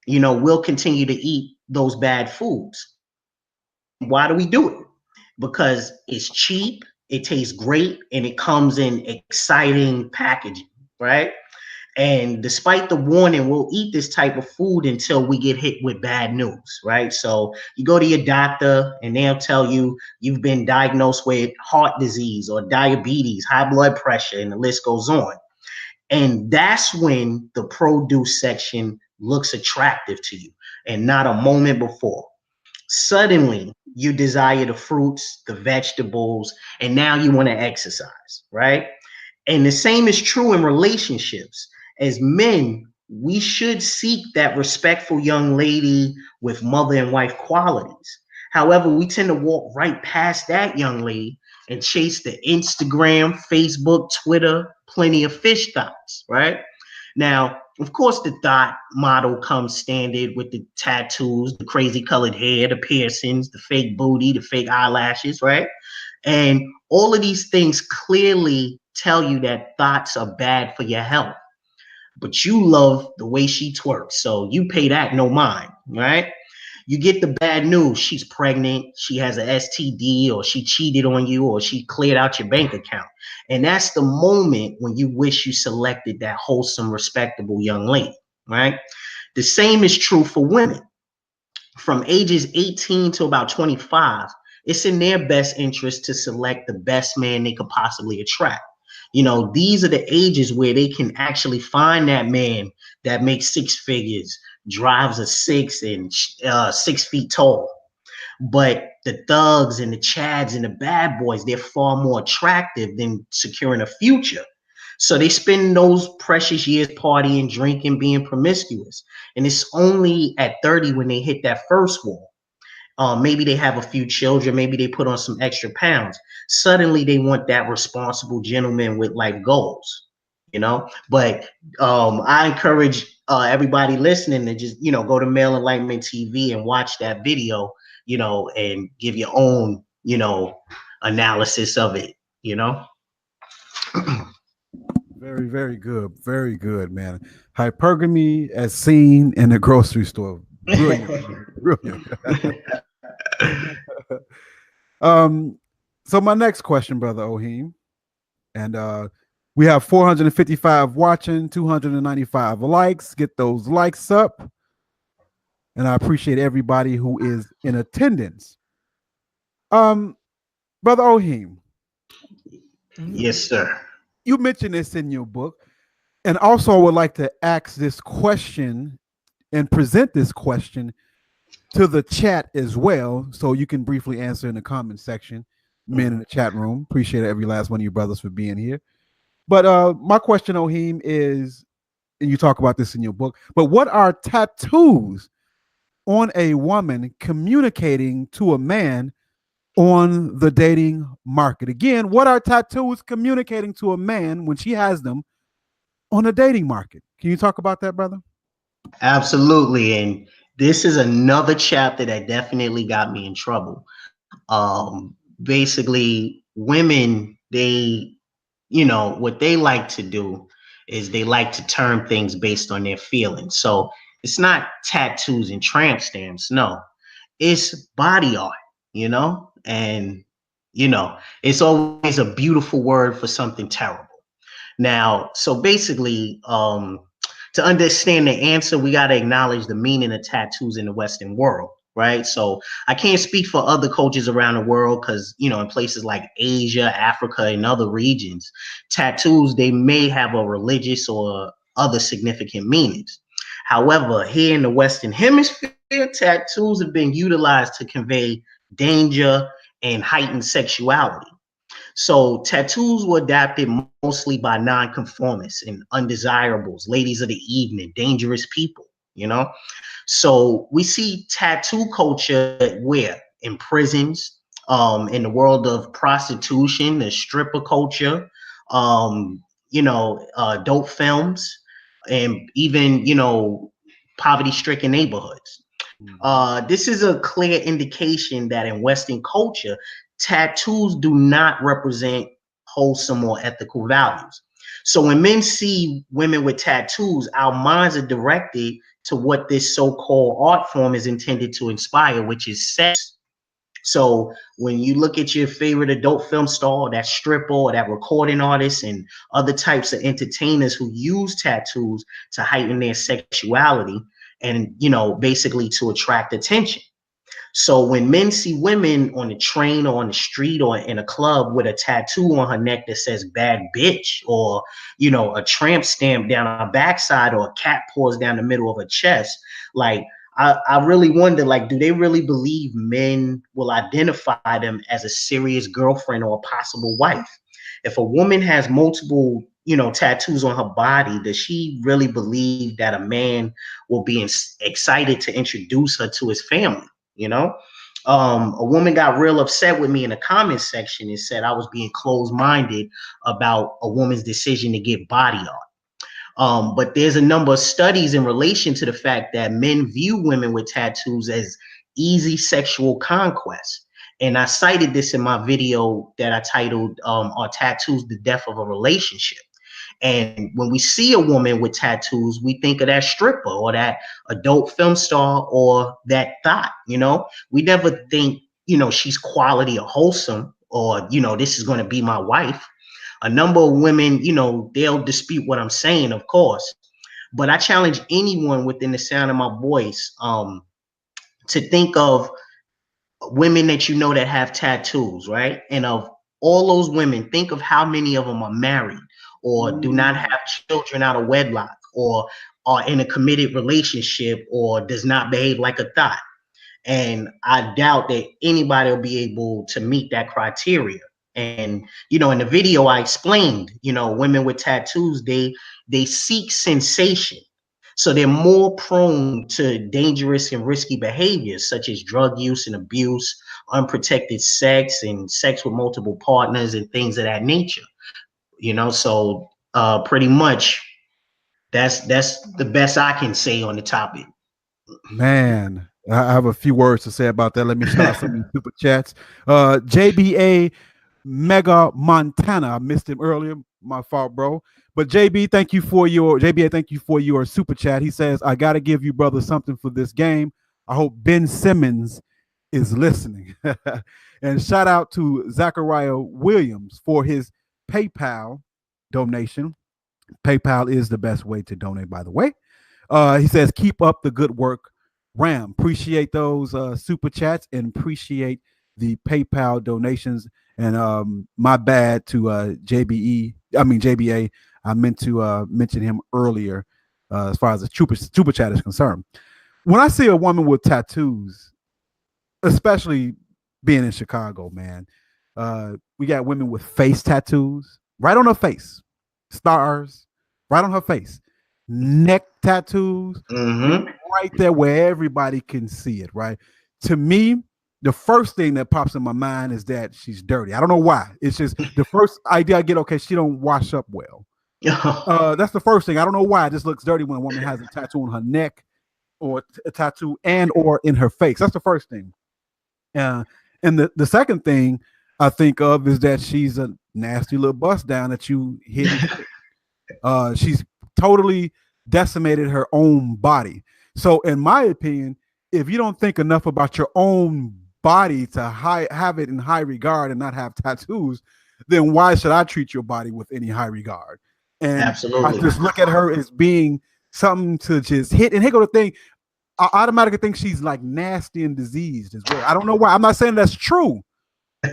we'll continue to eat those bad foods. Why do we do it? Because it's cheap, it tastes great, and it comes in exciting packaging, right? And despite the warning, we'll eat this type of food until we get hit with bad news, right? So you go to your doctor and they'll tell you you've been diagnosed with heart disease or diabetes, high blood pressure, and the list goes on. And that's when the produce section looks attractive to you and not a moment before. Suddenly, you desire the fruits, the vegetables, and now you want to exercise, right? And the same is true in relationships. As men, we should seek that respectful young lady with mother and wife qualities. However, we tend to walk right past that young lady and chase the Instagram, Facebook, Twitter, plenty of fish thoughts, right? Now, of course, the thought model comes standard with the tattoos, the crazy colored hair, the piercings, the fake booty, the fake eyelashes, right? And all of these things clearly tell you that thoughts are bad for your health. But you love the way she twerks, so you pay that no mind, right? You get the bad news. She's pregnant, she has an STD, or she cheated on you, or she cleared out your bank account. And that's the moment when you wish you selected that wholesome, respectable young lady, right? The same is true for women. From ages 18 to about 25, it's in their best interest to select the best man they could possibly attract. These are the ages where they can actually find that man that makes six figures, drives a six, and 6 feet tall. But the thugs and the chads and the bad boys, they're far more attractive than securing a future. So they spend those precious years partying, drinking, being promiscuous. And it's only at 30 when they hit that first wall. Maybe they have a few children, maybe they put on some extra pounds. Suddenly they want that responsible gentleman with life goals, But I encourage everybody listening to just, go to Male Enlightenment TV and watch that video, and give your own, analysis of it, Very, very good. Very good, man. Hypergamy as seen in the grocery store. Brilliant. Brilliant. So my next question, brother Oheen, and we have 455 watching, 295 likes. Get those likes up. And I appreciate everybody who is in attendance. Brother Oheen. Yes, sir. You mentioned this in your book. And also I would like to ask this question and present this question to the chat as well, so you can briefly answer in the comment section, men in the chat room. Appreciate every last one of you brothers for being here. But my question, Oheen, is, and you talk about this in your book, but what are tattoos on a woman communicating to a man on the dating market? Again, what are tattoos communicating to a man when she has them on the dating market? Can you talk about that, brother? Absolutely. And this is another chapter that definitely got me in trouble. Basically, women, they, what they like to do is they like to term things based on their feelings. So it's not tattoos and tramp stamps. No, it's body art, and, it's always a beautiful word for something terrible. Now, so basically, to understand the answer, we got to acknowledge the meaning of tattoos in the Western world, right? So I can't speak for other cultures around the world because, in places like Asia, Africa, and other regions, tattoos, they may have a religious or other significant meanings. However, here in the Western Hemisphere, tattoos have been utilized to convey danger and heightened sexuality. So tattoos were adapted mostly by nonconformists and undesirables, ladies of the evening, dangerous people, you know? So we see tattoo culture where? In prisons, in the world of prostitution, the stripper culture, dope films, and even, poverty-stricken neighborhoods. Mhm. This is a clear indication that in Western culture, tattoos do not represent wholesome or ethical values. So when men see women with tattoos, our minds are directed to what this so-called art form is intended to inspire, which is sex. So when you look at your favorite adult film star, or that stripper, or that recording artist, and other types of entertainers who use tattoos to heighten their sexuality and, basically to attract attention. So when men see women on the train or on the street or in a club with a tattoo on her neck that says bad bitch, or, a tramp stamp down her backside, or a cat paws down the middle of her chest, like, I really wonder, like, do they really believe men will identify them as a serious girlfriend or a possible wife? If a woman has multiple, tattoos on her body, does she really believe that a man will be excited to introduce her to his family? You know, a woman got real upset with me in the comment section and said I was being closed-minded about a woman's decision to get body art. But there's a number of studies in relation to the fact that men view women with tattoos as easy sexual conquest. And I cited this in my video that I titled, Are Tattoos the Death of a Relationship? And when we see a woman with tattoos, we think of that stripper or that adult film star or that thought, we never think, she's quality or wholesome, or, this is going to be my wife. A number of women, they'll dispute what I'm saying, of course, but I challenge anyone within the sound of my voice to think of women that that have tattoos, right? And of all those women, think of how many of them are married or do not Mm. have children out of wedlock, or are in a committed relationship, or does not behave like a thought. And I doubt that anybody will be able to meet that criteria. And in the video I explained, women with tattoos, they seek sensation. So they're more prone to dangerous and risky behaviors such as drug use and abuse, unprotected sex, and sex with multiple partners and things of that nature. So pretty much that's the best I can say on the topic. Man, I have a few words to say about that. Let me shout out some of these super chats. JBA Mega Montana. I missed him earlier. My fault, bro. But JBA, thank you for your super chat. He says, I gotta give you brother something for this game. I hope Ben Simmons is listening. And shout out to Zachariah Williams for his PayPal donation. PayPal is the best way to donate, by the way. He says, keep up the good work, Ram. Appreciate those super chats and appreciate the PayPal donations. And my bad to JBA. I meant to mention him earlier as far as the super chat is concerned. When I see a woman with tattoos, especially being in Chicago, man, we got women with face tattoos right on her face, stars right on her face, neck tattoos Mm-hmm. right there where everybody can see it, right? To me, the first thing that pops in my mind is that she's dirty. I don't know why. It's just the first idea I get, okay, she don't wash up well. That's the first thing. I don't know why it just looks dirty when a woman has a tattoo on her neck or a tattoo and or in her face. That's the first thing. Uh, and the second thing I think of is that she's a nasty little bust down that you hit. She's totally decimated her own body. So, in my opinion, if you don't think enough about your own body to have it in high regard and not have tattoos, then why should I treat your body with any high regard? And I Absolutely. just look at her as being something to just hit. And here go the thing. I automatically think she's like nasty and diseased as well. I don't know why. I'm not saying that's true.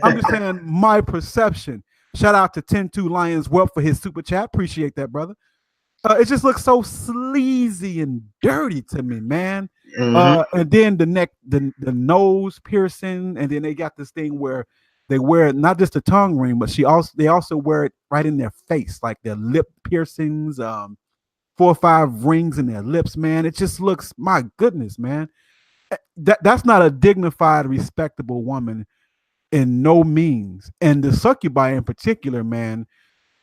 I'm just saying my perception. Shout out to 10-2 Lions Wealth for his super chat. Appreciate that, brother. It just looks so sleazy and dirty to me, man. Mm-hmm. And then the neck, the nose piercing, and then they got this thing where they wear not just a tongue ring, but they also wear it right in their face, like their lip piercings, 4 or 5 rings in their lips, man. It just looks, my goodness, man. That's not a dignified, respectable woman in no means. And the succubi in particular, man,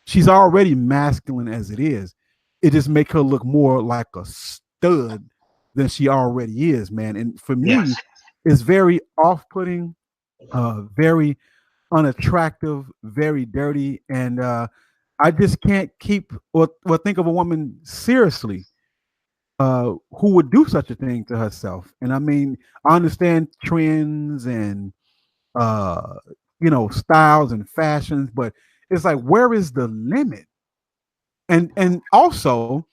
she's already masculine as it is. It just make her look more like a stud than she already is, man. And for me, Yes. it's very off-putting, very unattractive, very dirty, and I just can't keep or think of a woman seriously who would do such a thing to herself. And I mean, I understand trends and uh, styles and fashions, but it's like, where is the limit? And also,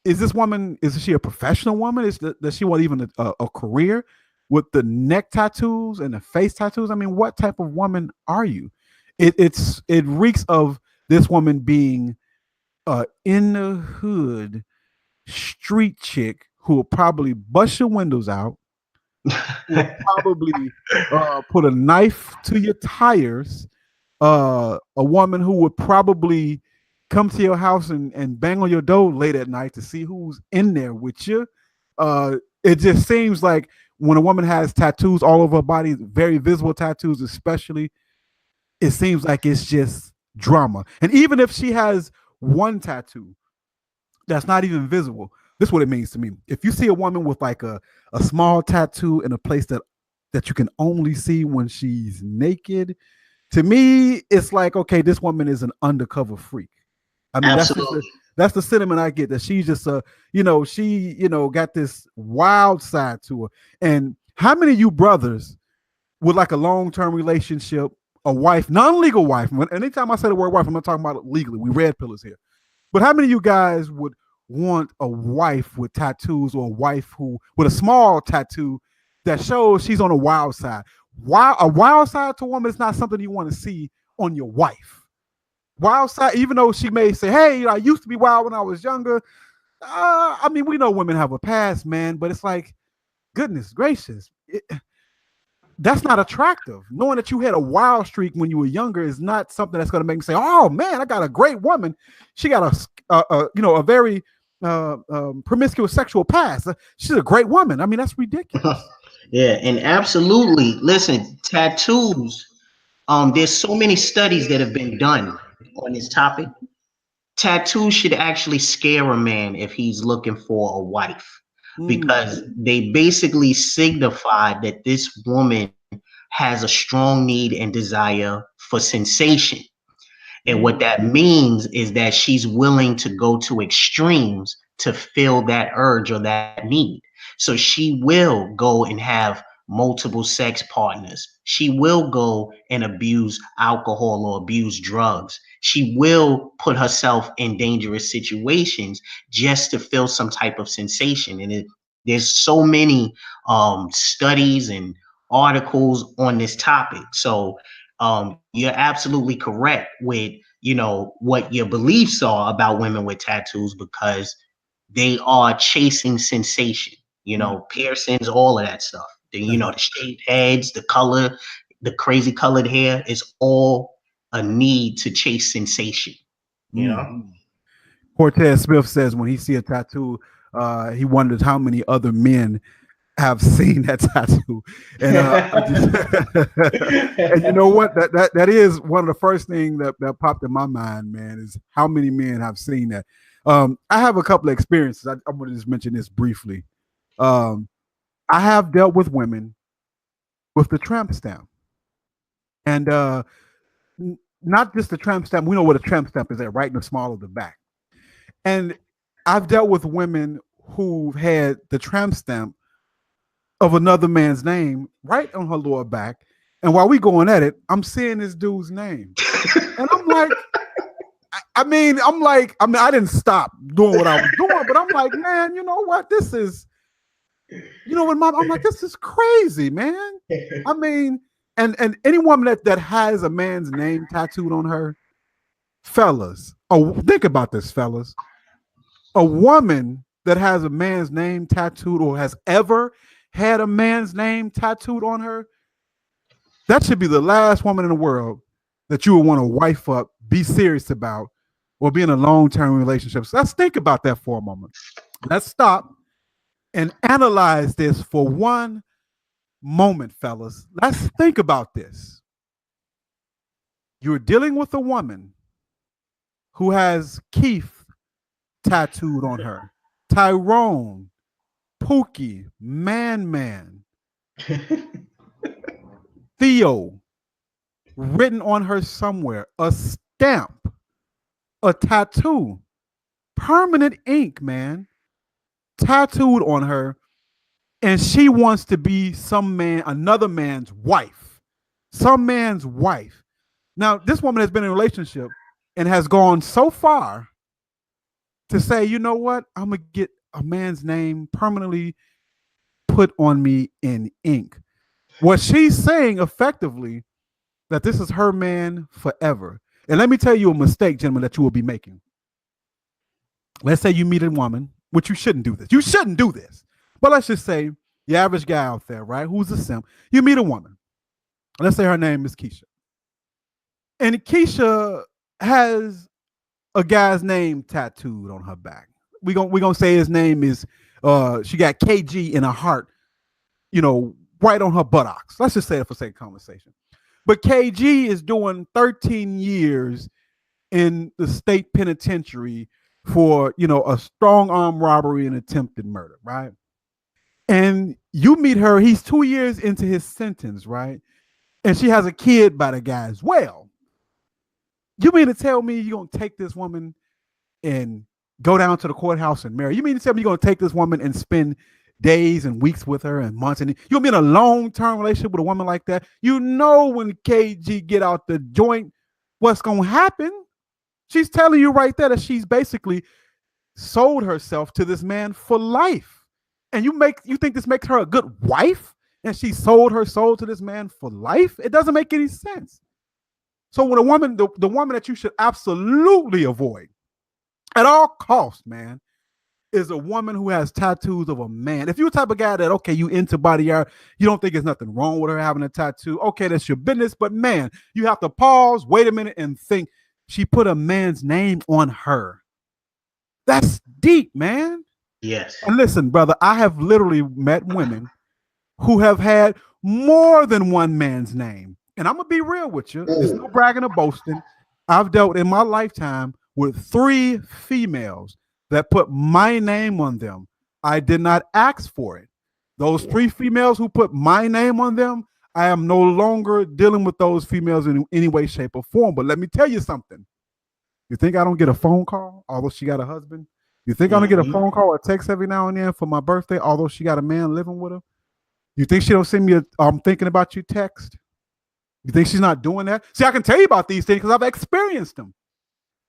is she a professional woman? Does she want even a career with the neck tattoos and the face tattoos? I mean, what type of woman are you? It reeks of this woman being in the hood street chick who will probably bust your windows out, will probably put a knife to your tires. A woman who would probably come to your house and bang on your door late at night to see who's in there with you. It just seems like when a woman has tattoos all over her body, very visible tattoos especially, it seems like it's just drama. And even if she has one tattoo that's not even visible, this is what it means to me. If you see a woman with like a small tattoo in a place that you can only see when she's naked, to me, it's like, okay, this woman is an undercover freak. I mean, Absolutely. that's the sentiment I get, that she's just got this wild side to her. And how many of you brothers with like a long-term relationship, a wife, non-legal wife? Anytime I say the word wife, I'm not talking about it legally. We red pillars here. But how many of you guys would want a wife with tattoos, or a wife who with a small tattoo that shows she's on a wild side? A wild side to a woman is not something you want to see on your wife. Wild side, even though she may say, "Hey, I used to be wild when I was younger." I mean, we know women have a past, man, but it's like, goodness gracious, that's not attractive. Knowing that you had a wild streak when you were younger is not something that's going to make me say, "Oh man, I got a great woman. She got a very promiscuous sexual past. She's a great woman." I mean, that's ridiculous. Yeah, and absolutely. Listen, tattoos. There's so many studies that have been done on this topic. Tattoos should actually scare a man if he's looking for a wife, because they basically signify that this woman has a strong need and desire for sensation. And what that means is that she's willing to go to extremes to fill that urge or that need. So she will go and have multiple sex partners. She will go and abuse alcohol or abuse drugs. She will put herself in dangerous situations just to feel some type of sensation. And there's so many studies and articles on this topic. So you're absolutely correct with what your beliefs are about women with tattoos, because they are chasing sensation. Piercings, all of that stuff. The shaved heads, the color, the crazy colored hair is all a need to chase sensation. Cortez Smith says when he see a tattoo, he wonders how many other men have seen that tattoo. And and you know what? That is one of the first things that popped in my mind, man, is how many men have seen that. I have a couple of experiences. I'm going to just mention this briefly. I have dealt with women with the tramp stamp. And not just the tramp stamp. We know what a tramp stamp is, right in the small of the back. And I've dealt with women who've had the tramp stamp of another man's name right on her lower back. And while we going at it, I'm seeing this dude's name. And I'm like, I didn't stop doing what I was doing, but I'm like, man, you know what? This is, I'm like, this is crazy, man. I mean, and any woman that has a man's name tattooed on her, fellas, think about this, fellas. A woman that has a man's name tattooed, or has ever had a man's name tattooed on her, That should be the last woman in the world that you would want to wife up, be serious about, or be in a long-term relationship. So let's think about that for a moment. Let's stop and analyze this for one moment, fellas. Let's think about this. You're dealing with a woman who has Keith tattooed on her, Tyrone, Pookie, Man, Theo, written on her somewhere, a stamp, a tattoo, permanent ink, man, tattooed on her, and she wants to be another man's wife, some man's wife. Now, this woman has been in a relationship and has gone so far to say, you know what, I'm gonna get a man's name permanently put on me in ink. What she's saying effectively that this is her man forever. And let me tell you a mistake, gentlemen, that you will be making. Let's say you meet a woman, which you shouldn't do this. You shouldn't do this. But let's just say the average guy out there, right, who's a simp, you meet a woman. Let's say her name is Keisha. And Keisha has a guy's name tattooed on her back. We're gonna say his name is she got KG in her heart, right on her buttocks. Let's just say it for sake of conversation. But KG is doing 13 years in the state penitentiary for, a strong arm robbery and attempted murder, right? And you meet her, he's 2 years into his sentence, right? And she has a kid by the guy as well. You mean to tell me you're going to take this woman and go down to the courthouse and marry? You mean to tell me you're going to take this woman and spend days and weeks with her and months, and you'll be in a long-term relationship with a woman like that? You know, when KG get out the joint, what's going to happen? She's telling you right there that she's basically sold herself to this man for life. And you think this makes her a good wife? And she sold her soul to this man for life? It doesn't make any sense. So when a woman, the woman that you should absolutely avoid at all costs, man, is a woman who has tattoos of a man. If you're the type of guy that, okay, you into body art, you don't think there's nothing wrong with her having a tattoo, okay, that's your business. But man, you have to pause, wait a minute, and think, she put a man's name on her. That's deep, man. Yes. And listen, brother, I have literally met women who have had more than one man's name. And I'm going to be real with you. There's no bragging or boasting. I've dealt in my lifetime with 3 females that put my name on them. I did not ask for it. Those 3 females who put my name on them, I am no longer dealing with those females in any way, shape, or form. But let me tell you something. You think I don't get a phone call, although she got a husband? You think I don't get a phone call or text every now and then for my birthday, although she got a man living with her? You think she don't send me I'm thinking about you text? You think she's not doing that? See, I can tell you about these things because I've experienced them.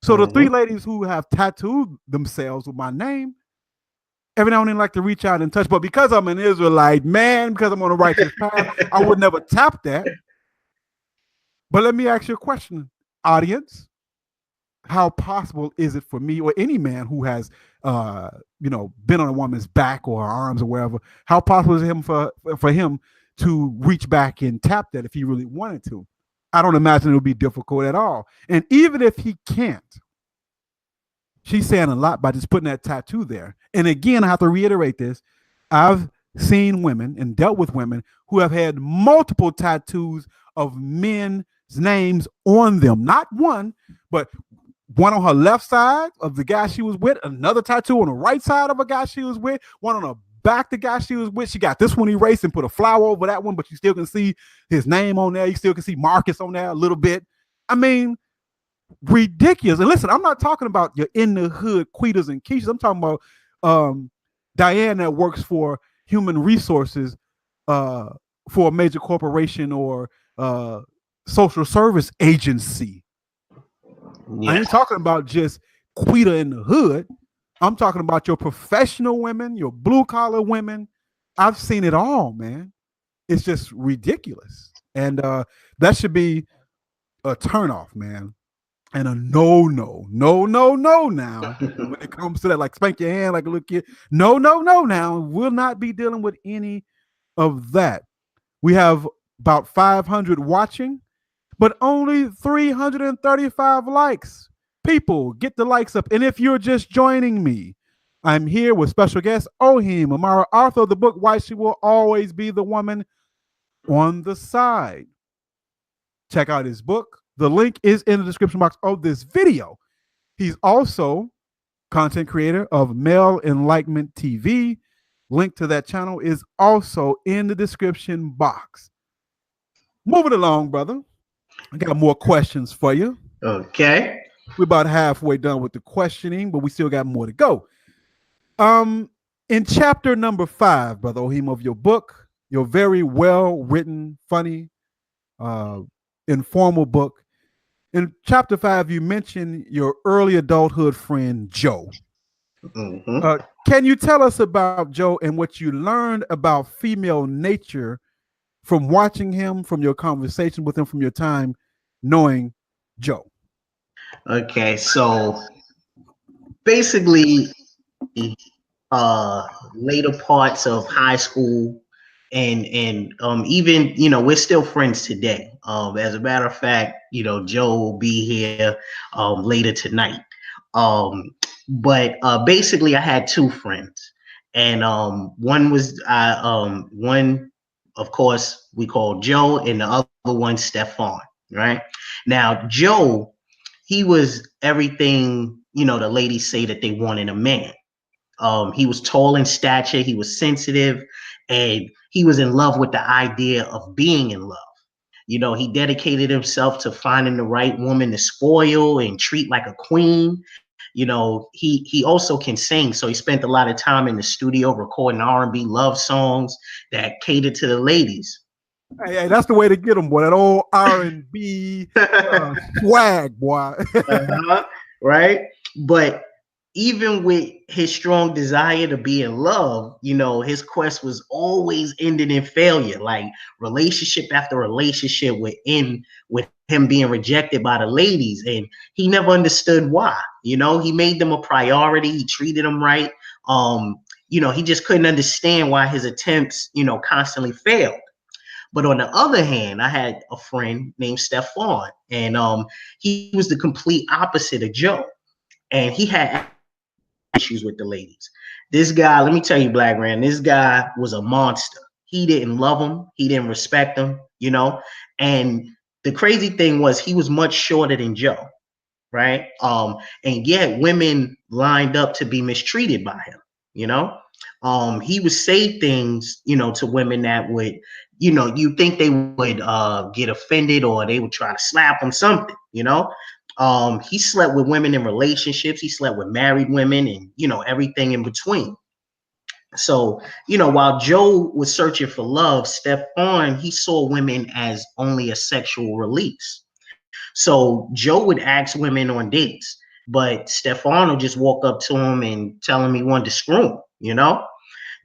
So the 3 ladies who have tattooed themselves with my name, every now and then like to reach out and touch. But because I'm an Israelite, man, because I'm on the righteous path, I would never tap that. But let me ask you a question, audience. How possible is it for me or any man who has, been on a woman's back or her arms or wherever? How possible is it for him to reach back and tap that if he really wanted to? I don't imagine it would be difficult at all. And even if he can't, she's saying a lot by just putting that tattoo there. And again, I have to reiterate this. I've seen women and dealt with women who have had multiple tattoos of men's names on them. Not one, but one on her left side of the guy she was with, another tattoo on the right side of a guy she was with, one on the back the guy she was with. She got this one erased and put a flower over that one, but you still can see his name on there. You still can see Marcus on there a little bit. I mean, ridiculous. And listen, I'm not talking about your in the hood Quetas and Keishas. I'm talking about Diane that works for human resources for a major corporation or social service agency. Yes. I ain't talking about just Quita in the hood. I'm talking about your professional women, your blue collar women. I've seen it all, man. It's just ridiculous. And that should be a turnoff, man. And a no now. When it comes to that, like spank your hand like a little kid. No now. We'll not be dealing with any of that. We have about 500 watching, but only 335 likes. People, get the likes up. And if you're just joining me, I'm here with special guest Oheen Imara, author of the book Why She Will Always Be the Woman on the Side. Check out his book. The link is in the description box of this video. He's also content creator of Male Enlightenment TV. Link to that channel is also in the description box. Moving along, brother. I got more questions for you. Okay. We're about halfway done with the questioning, but we still got more to go. In chapter number 5, brother Oheen, of your book, your very well written, funny, informal book. In chapter 5, you mentioned your early adulthood friend Joe. Can you tell us about Joe and what you learned about female nature from watching him, from your conversation with him, from your time knowing Joe? Okay, so basically, later parts of high school and even we're still friends today. As a matter of fact, Joe will be here later tonight. But basically, I had two friends, and one was one, of course, we called Joe, and the other one Stefan. Right now, Joe, he was everything the ladies say that they want in a man. He was tall in stature, he was sensitive, and he was in love with the idea of being in love. He dedicated himself to finding the right woman to spoil and treat like a queen. He also can sing, so he spent a lot of time in the studio recording R&B love songs that catered to the ladies. Hey, that's the way to get them, boy. That old R&B swag, boy. Right? But even with his strong desire to be in love, his quest was always ending in failure. Like relationship after relationship would end with him being rejected by the ladies, and he never understood why. He made them a priority. He treated them right. He just couldn't understand why his attempts, constantly failed. But on the other hand, I had a friend named Stefan, and he was the complete opposite of Joe, and he had issues with the ladies. This guy, let me tell you, Black Man, this guy was a monster. He didn't love them. He didn't respect them, And the crazy thing was he was much shorter than Joe, right? And yet women lined up to be mistreated by him, He would say things, to women that would, you think they would get offended or they would try to slap him something, He slept with women in relationships. He slept with married women and, everything in between. So, while Joe was searching for love, Stefan, he saw women as only a sexual release. So Joe would ask women on dates, but Stefan would just walk up to him and tell him he wanted to screw him,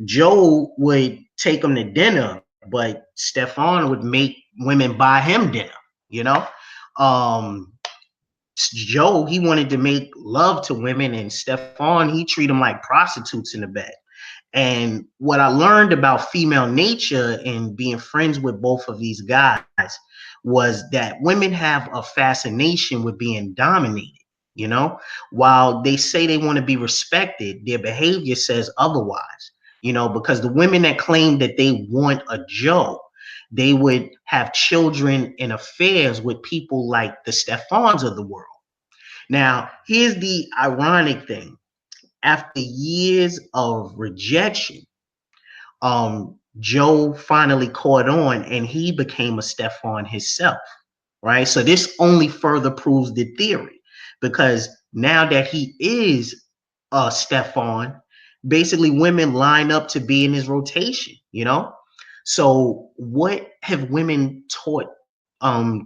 Joe would take him to dinner, but Stefan would make women buy him dinner, you know. Joe, he wanted to make love to women, and Stefan, he treated them like prostitutes in the bed. And what I learned about female nature and being friends with both of these guys was that women have a fascination with being dominated. While they say they want to be respected, their behavior says otherwise. Because the women that claim that they want a Joe, they would have children and affairs with people like the Stefans of the world. Now, here's the ironic thing. After years of rejection, Joe finally caught on and he became a Stefan himself, right? So this only further proves the theory, because now that he is a Stefan, basically women line up to be in his rotation. So what have women taught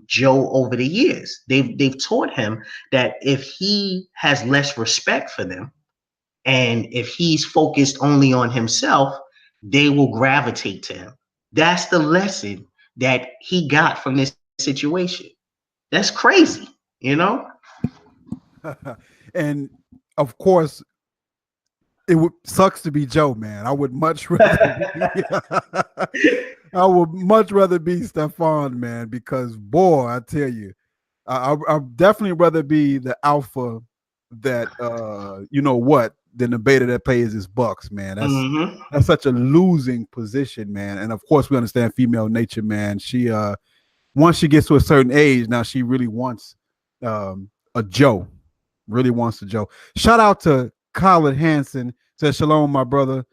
Joe over the years? They've taught him that if he has less respect for them, and if he's focused only on himself, they will gravitate to him. That's the lesson that he got from this situation. That's crazy. And of course, It would sucks to be Joe, man. I would much rather I would much rather be Stefan, man, because boy, I tell you, I'd definitely rather be the alpha that you know what than the beta that pays his bucks, man. That's such a losing position, man. And of course, we understand female nature, man. She once she gets to a certain age, now she really wants a Joe, really wants a Joe. Shout out to Khaled Hansen. Says shalom, my brother.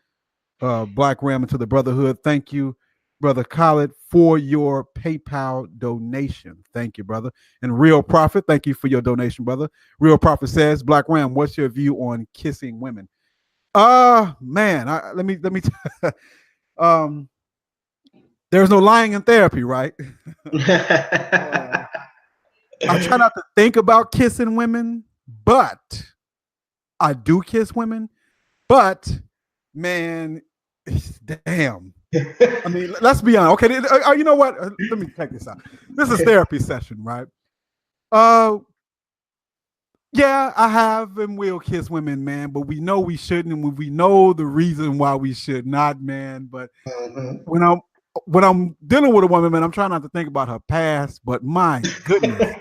Black Ram into the brotherhood. Thank you, brother Khaled, for your PayPal donation. Thank you, brother. And Real Prophet, thank you for your donation, brother. Real Prophet says, Black Ram, what's your view on kissing women? Man, let me there's no lying in therapy, right? I try not to think about kissing women, but I do kiss women. But man, damn. I mean, let's be honest. Okay, you know what? Let me check this out. This is therapy session, right? Yeah, I have and will kiss women, man, but we know we shouldn't, and we know the reason why we should not, man. But when I'm dealing with a woman, man, I'm trying not to think about her past, but my goodness.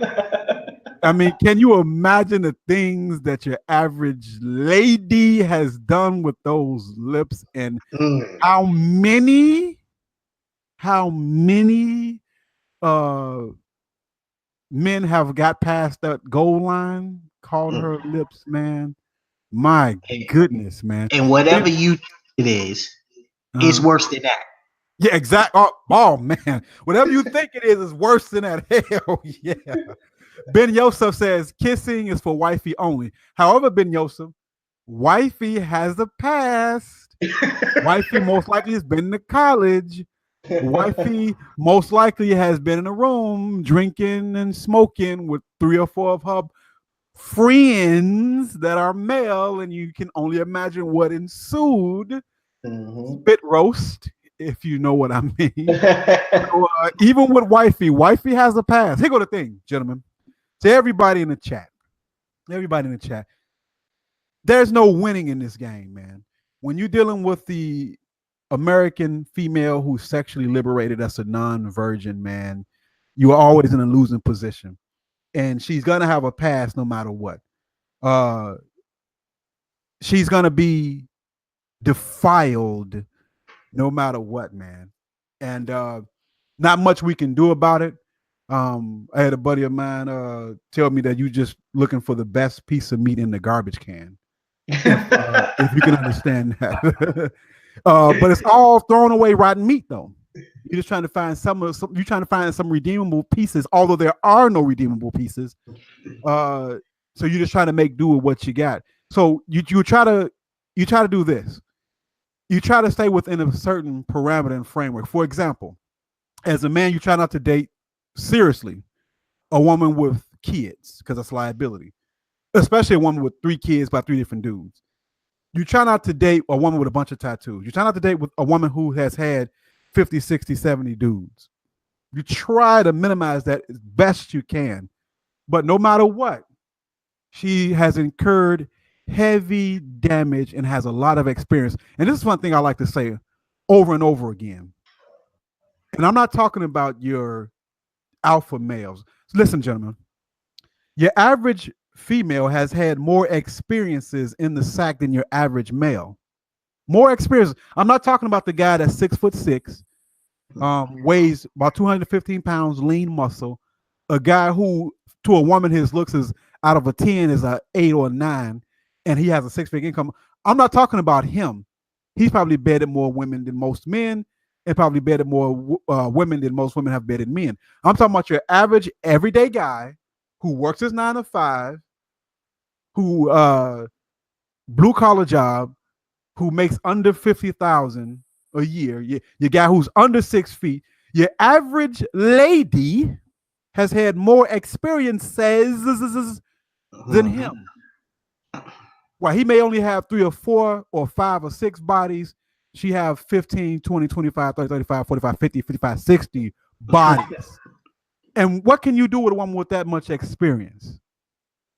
I mean, can you imagine the things that your average lady has done with those lips, and how many men have got past that goal line, called her lips, man? My goodness, man. And whatever you it is, it's worse than that. Yeah, exactly. Oh man, whatever you think it is worse than that. Hell yeah. Ben Yosef says kissing is for wifey only. However, Ben Yosef, wifey has a past. Wifey most likely has been to college. Wifey most likely has been in a room drinking and smoking with 3 or 4 of her friends that are male, and you can only imagine what ensued. Spit roast, if you know what I mean. So, even with wifey has a past. Here go the thing, gentlemen. To everybody in the chat, there's no winning in this game, man. When you're dealing with the American female who's sexually liberated as a non-virgin, man, you are always in a losing position. And she's going to have a past no matter what. She's going to be defiled no matter what, man. And not much we can do about it. I had a buddy of mine tell me that you just looking for the best piece of meat in the garbage can. If you can understand that. But it's all thrown away rotten meat, though. You're just trying to find some redeemable pieces, although there are no redeemable pieces. So you're just trying to make do with what you got. So you try to do this. You try to stay within a certain parameter and framework. For example, as a man, you try not to date seriously a woman with kids, because that's liability, especially a woman with 3 kids by 3 different dudes. You try not to date a woman with a bunch of tattoos. You try not to date with a woman who has had 50, 60, 70 dudes. You try to minimize that as best you can. But no matter what, she has incurred heavy damage and has a lot of experience. And this is one thing I like to say over and over again. And I'm not talking about your alpha males. Listen, gentlemen, your average female has had more experiences in the sack than your average male. More experience. I'm not talking about the guy that's 6'6", weighs about 215 pounds, lean muscle, a guy who to a woman his looks is out of a 10 is a 8 or a 9, and he has a 6-figure income. I'm not talking about him. He's probably bedded more women than most men, and probably bedded more women than most women have bedded men. I'm talking about your average everyday guy who works his 9 to 5, who blue collar job, who makes under 50,000 a year. Your guy who's under 6 feet. Your average lady has had more experiences than him. While he may only have 3 or 4 or 5 or 6 bodies, she have 15, 20, 25, 30, 35, 45, 50, 55, 60 bodies. And what can you do with a woman with that much experience?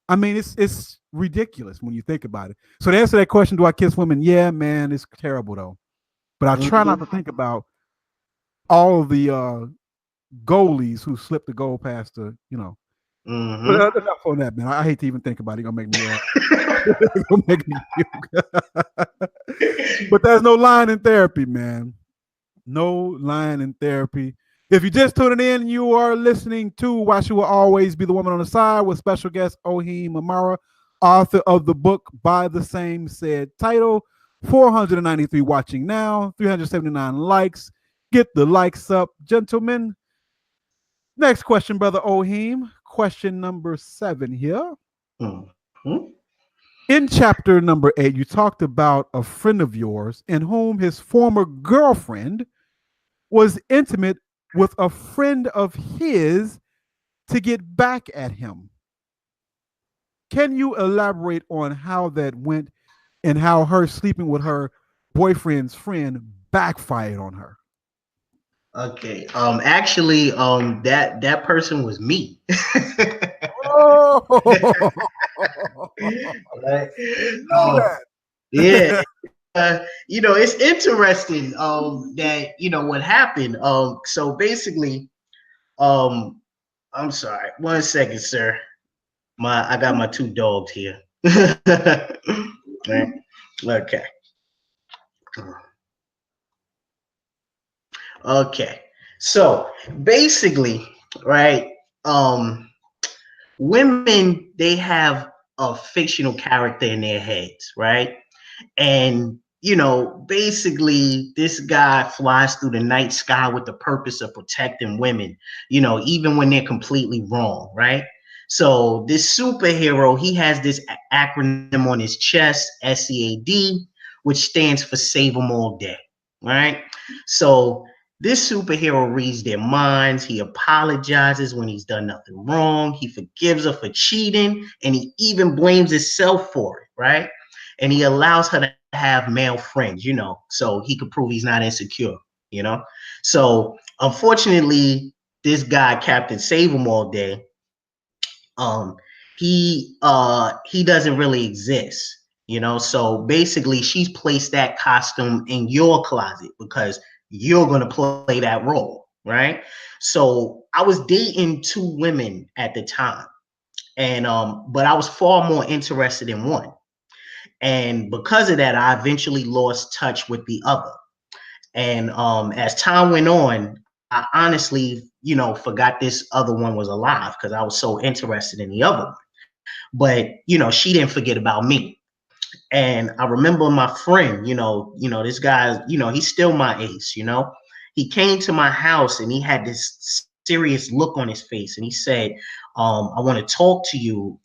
I mean, it's ridiculous when you think about it. So to answer that question, do I kiss women? Yeah, man, it's terrible though. But I try not to think about all of the goalies who slipped the goal past the, you know. But enough on that, man. I hate to even think about it. It's gonna make me it's gonna make me puke. But there's no line in therapy, man. No line in therapy. If you're just tuning in, you are listening to Why She Will Always Be the Woman on the Side with special guest Oheen Imara, author of the book by the same said title. 493 watching now, 379 likes. Get the likes up, gentlemen. Next question, brother Oheen. Question number 7 here. In chapter number 8, you talked about a friend of yours in whom his former girlfriend was intimate with a friend of his to get back at him. Can you elaborate on how that went and how her sleeping with her boyfriend's friend backfired on her? Okay. Actually, that person was me. Oh, Right? know that. Yeah. It's interesting that what happened. So basically, um, I'm sorry. One second, sir. I got my 2 dogs here. Right? Okay. Okay. So basically, right? Women, they have a fictional character in their heads, right? And basically this guy flies through the night sky with the purpose of protecting women, even when they're completely wrong, right? So this superhero, he has this acronym on his chest, SEAD, which stands for Save 'em All Day, right? So this superhero reads their minds. He apologizes when he's done nothing wrong. He forgives her for cheating, and he even blames himself for it, right? And he allows her to have male friends, so he could prove he's not insecure, So unfortunately, this guy, Captain Save 'em All Day, he doesn't really exist, So basically, she's placed that costume in your closet because you're gonna play that role, right? So I was dating 2 women at the time, and but I was far more interested in one. And because of that, I eventually lost touch with the other. And as time went on, I honestly, forgot this other one was alive because I was so interested in the other one. But she didn't forget about me. And I remember my friend, this guy, he's still my ace, He came to my house and he had this serious look on his face and he said, I want to talk to you,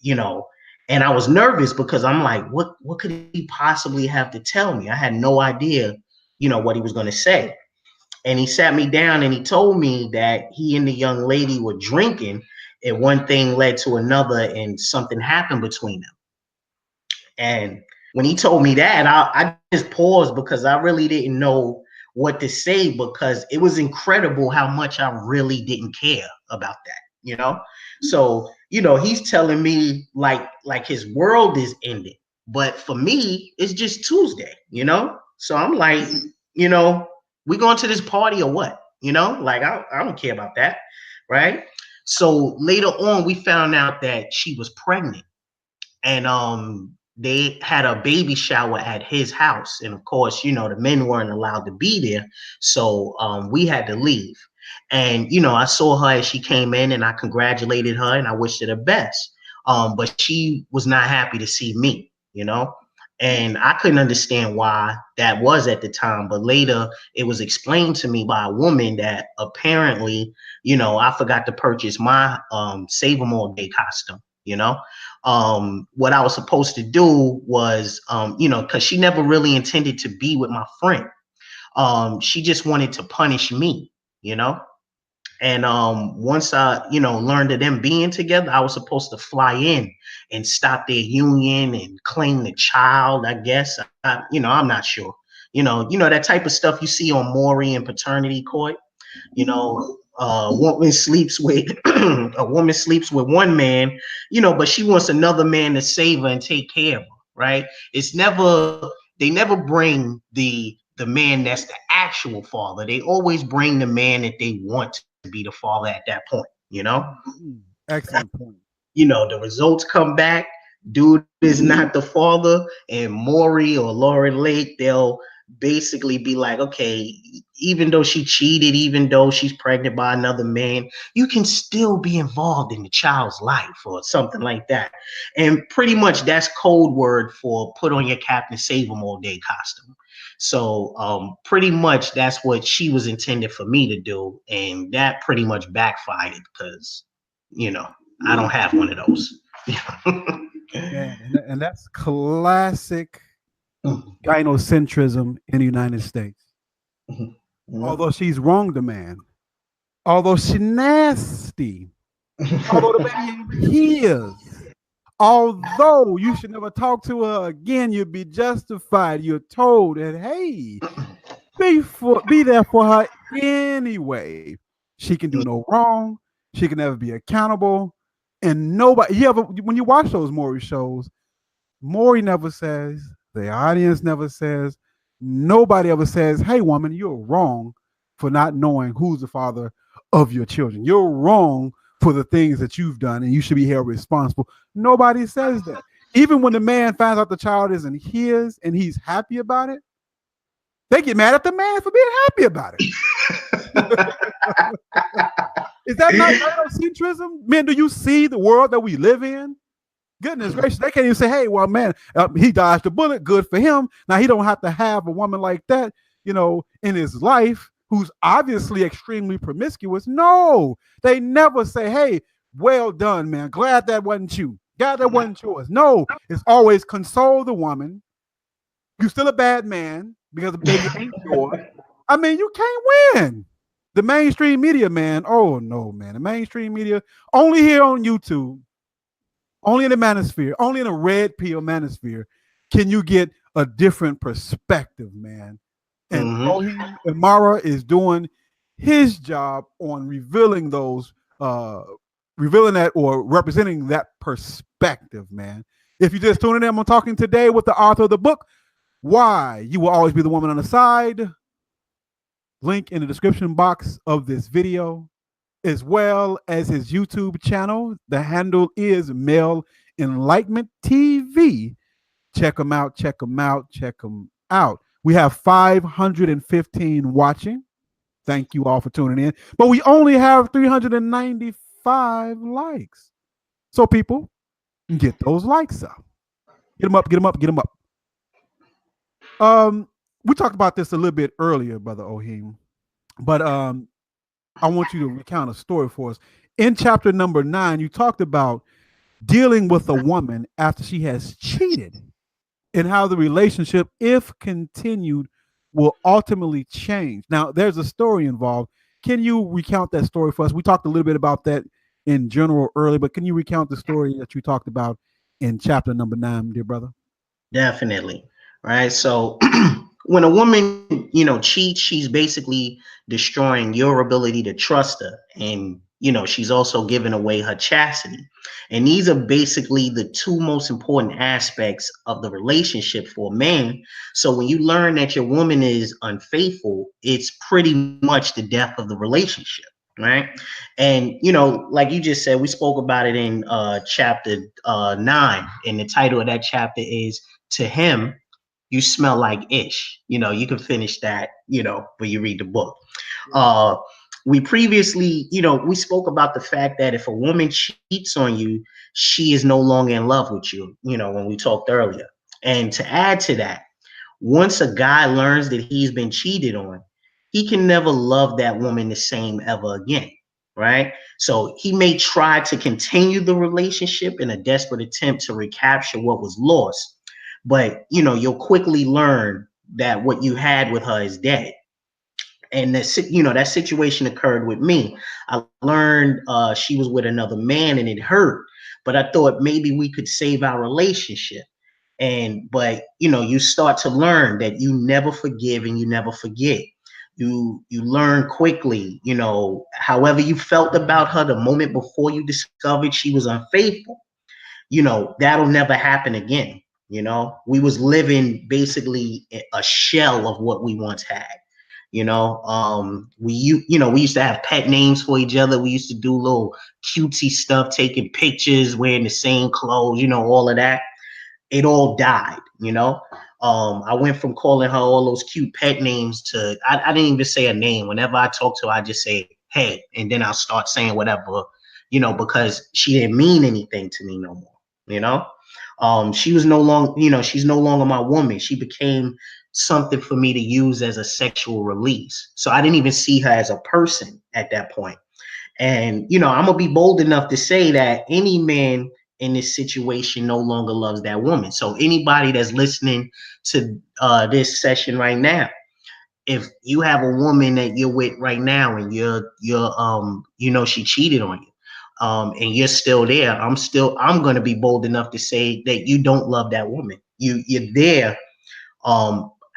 And I was nervous because I'm like, what could he possibly have to tell me? I had no idea, what he was going to say. And he sat me down and he told me that he and the young lady were drinking and one thing led to another and something happened between them. And when he told me that, I just paused because I really didn't know what to say because it was incredible how much I really didn't care about that, So, he's telling me like his world is ending. But for me, it's just Tuesday. So I'm like, we going to this party or what? Like I don't care about that. Right. So later on, we found out that she was pregnant. And they had a baby shower at his house, and of course the men weren't allowed to be there, so we had to leave. And I saw her as she came in and I congratulated her and I wished her the best, but she was not happy to see me, and I couldn't understand why that was at the time. But later it was explained to me by a woman that apparently I forgot to purchase my Save 'em All Day costume. What I was supposed to do was, because she never really intended to be with my friend. She just wanted to punish me, And once I, learned of them being together, I was supposed to fly in and stop their union and claim the child, I guess. I'm not sure. That type of stuff you see on Maury and Paternity Court. a woman sleeps with a woman sleeps with one man, but she wants another man to save her and take care of her, right? It's never they never bring the man that's the actual father. They always bring the man that they want to be the father at that point. Excellent point. The results come back. Dude is not the father, and Maury or Lauren Lake, they'll basically be like, okay, even though she cheated, even though she's pregnant by another man, you can still be involved in the child's life or something like that. And pretty much that's code word for put on your Captain Save 'em all day costume. So pretty much that's what she was intended for me to do, and that pretty much backfired because you know I don't have one of those. Man, and that's classic gynocentrism in the United States. Although she's wronged the man, although she's nasty, although the baby ain't his, although you should never talk to her again, you'd be justified. You're told that, hey, be there for her anyway. She can do no wrong. She can never be accountable. And nobody, when you watch those Maury shows, Maury never says, the audience never says, nobody ever says, hey, woman, you're wrong for not knowing who's the father of your children. You're wrong for the things that you've done, and you should be held responsible. Nobody says that. Even when the man finds out the child isn't his and he's happy about it, they get mad at the man for being happy about it. Is that not gynocentrism? Man, do you see the world that we live in? Goodness gracious, they can't even say, hey, well, man, he dodged the bullet. Good for him. Now, he don't have to have a woman like that, in his life who's obviously extremely promiscuous. No, they never say, hey, well done, man. Glad that wasn't you. Glad that wasn't yours. No, it's always console the woman. You're still a bad man because the baby ain't yours. I mean, you can't win. The mainstream media, man. Oh, no, man. The mainstream media, only here on YouTube, only in the manosphere, only in a red pill manosphere, can you get a different perspective, man. And Oheen Imara is doing his job on revealing that or representing that perspective, man. If you just tuning in, I'm talking today with the author of the book, Why You Will Always Be the Woman on the Side. Link in the description box of this video, as well as his YouTube channel. The handle is Male Enlightenment TV. Check them out, check them out, check them out. We have 515 watching. Thank you all for tuning in. But we only have 395 likes. So people, get those likes up. Get them up, get them up, get them up. We talked about this a little bit earlier, Brother Oheen, but I want you to recount a story for us. In chapter number 9, you talked about dealing with a woman after she has cheated and how the relationship, if continued, will ultimately change. Now, there's a story involved. Can you recount that story for us? We talked a little bit about that in general earlier, but can you recount the story that you talked about in chapter number 9, dear brother? Definitely. Right. So when a woman, cheats, she's basically destroying your ability to trust her. And, she's also giving away her chastity. And these are basically the two most important aspects of the relationship for a man. So when you learn that your woman is unfaithful, it's pretty much the death of the relationship. Right. And, like you just said, we spoke about it in chapter 9. And the title of that chapter is To Him, You Smell Like Ish. You can finish that, when you read the book. We previously, we spoke about the fact that if a woman cheats on you, she is no longer in love with you, when we talked earlier. And to add to that, once a guy learns that he's been cheated on, he can never love that woman the same ever again. Right. So he may try to continue the relationship in a desperate attempt to recapture what was lost. But, you'll quickly learn that what you had with her is dead. And that situation occurred with me. I learned she was with another man and it hurt, but I thought maybe we could save our relationship. But you start to learn that you never forgive and you never forget. you learn quickly, you know, however you felt about her the moment before you discovered she was unfaithful, you know, that'll never happen again. You know, we was living basically a shell of what we once had. You know, you know, we used to have pet names for each other. We used to do little cutesy stuff, taking pictures, wearing the same clothes, you know, all of that. It all died, you know. I went from calling her all those cute pet names to I didn't even say a name. Whenever I talk to her, I just say hey, and then I'll start saying whatever, you know, because she didn't mean anything to me no more, you know. She was no longer, you know, she's no longer my woman. She became something for me to use as a sexual release. So I didn't even see her as a person at that point. And, you know, I'm going to be bold enough to say that any man in this situation no longer loves that woman. So anybody that's listening to this session right now, if you have a woman that you're with right now and you're you know, she cheated on you, and you're still there, I'm going to be bold enough to say that you don't love that woman. You're there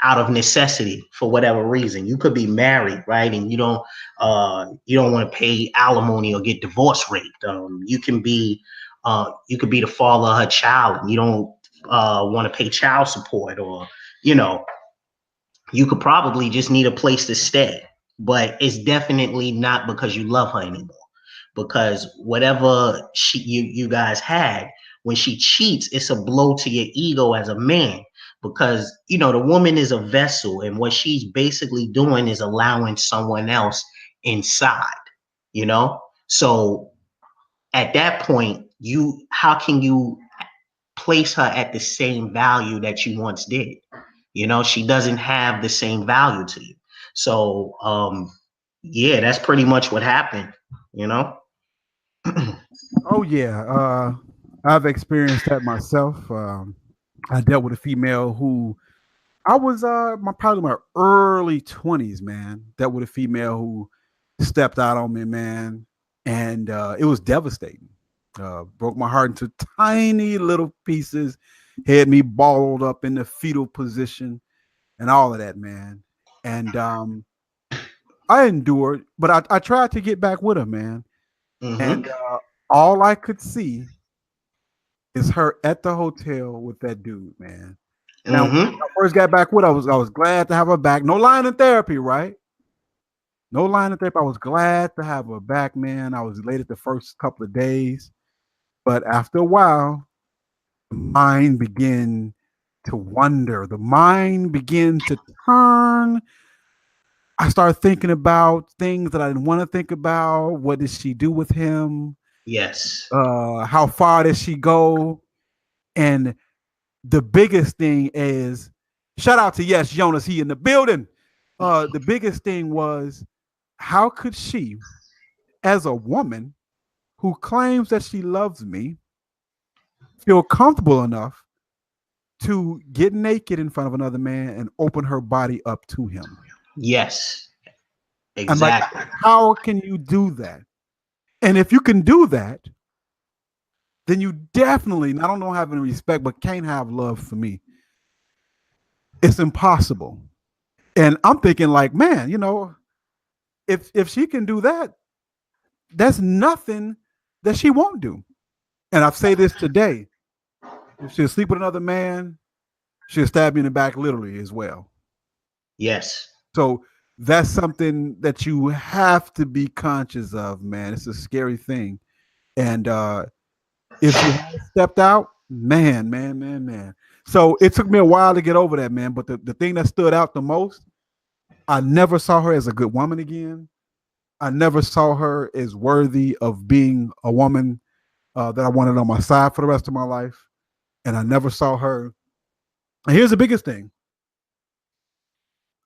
out of necessity for whatever reason. You could be married, right, and you don't want to pay alimony or get divorce raped. You could be the father of her child and you don't want to pay child support, or you know, you could probably just need a place to stay. But it's definitely not because you love her anymore, because whatever you guys had, when she cheats, it's a blow to your ego as a man, because you know the woman is a vessel and what she's basically doing is allowing someone else inside, you know. So at that point, you how can you place her at the same value that you once did? You know, she doesn't have the same value to you. So yeah, that's pretty much what happened, you know. Oh yeah, I've experienced that myself. I dealt with a female who I was probably my early 20s, man. Dealt with a female who stepped out on me, man, and it was devastating. Broke my heart into tiny little pieces, had me balled up in the fetal position, and all of that, man. And I endured, but I tried to get back with her, man. And Mm-hmm. all I could see is her at the hotel with that dude, man. Now, when Mm-hmm. I first got back with her, I was glad to have her back. No line in therapy, right? No line in therapy. I was glad to have her back, man. I was elated the first couple of days, but after a while, the mind began to wonder. The mind began to turn. I started thinking about things that I didn't want to think about. What did she do with him? Yes. How far did she go? And the biggest thing is, shout out to Yes Jonas, he in the building. The biggest thing was, how could she, as a woman who claims that she loves me, feel comfortable enough to get naked in front of another man and open her body up to him? Yes. I'm like, Exactly. how can you do that? And if you can do that, then you definitely not only have any respect, but can't have love for me. It's impossible. And I'm thinking, like, man, you know, if she can do that, there's nothing that she won't do. And I say this today: if she'll sleep with another man, she'll stab you in the back literally as well. Yes. So that's something that you have to be conscious of, man. It's a scary thing. And if she has stepped out, man. So it took me a while to get over that, man. But the thing that stood out the most, I never saw her as a good woman again. I never saw her as worthy of being a woman that I wanted on my side for the rest of my life. And I never saw her. And here's the biggest thing: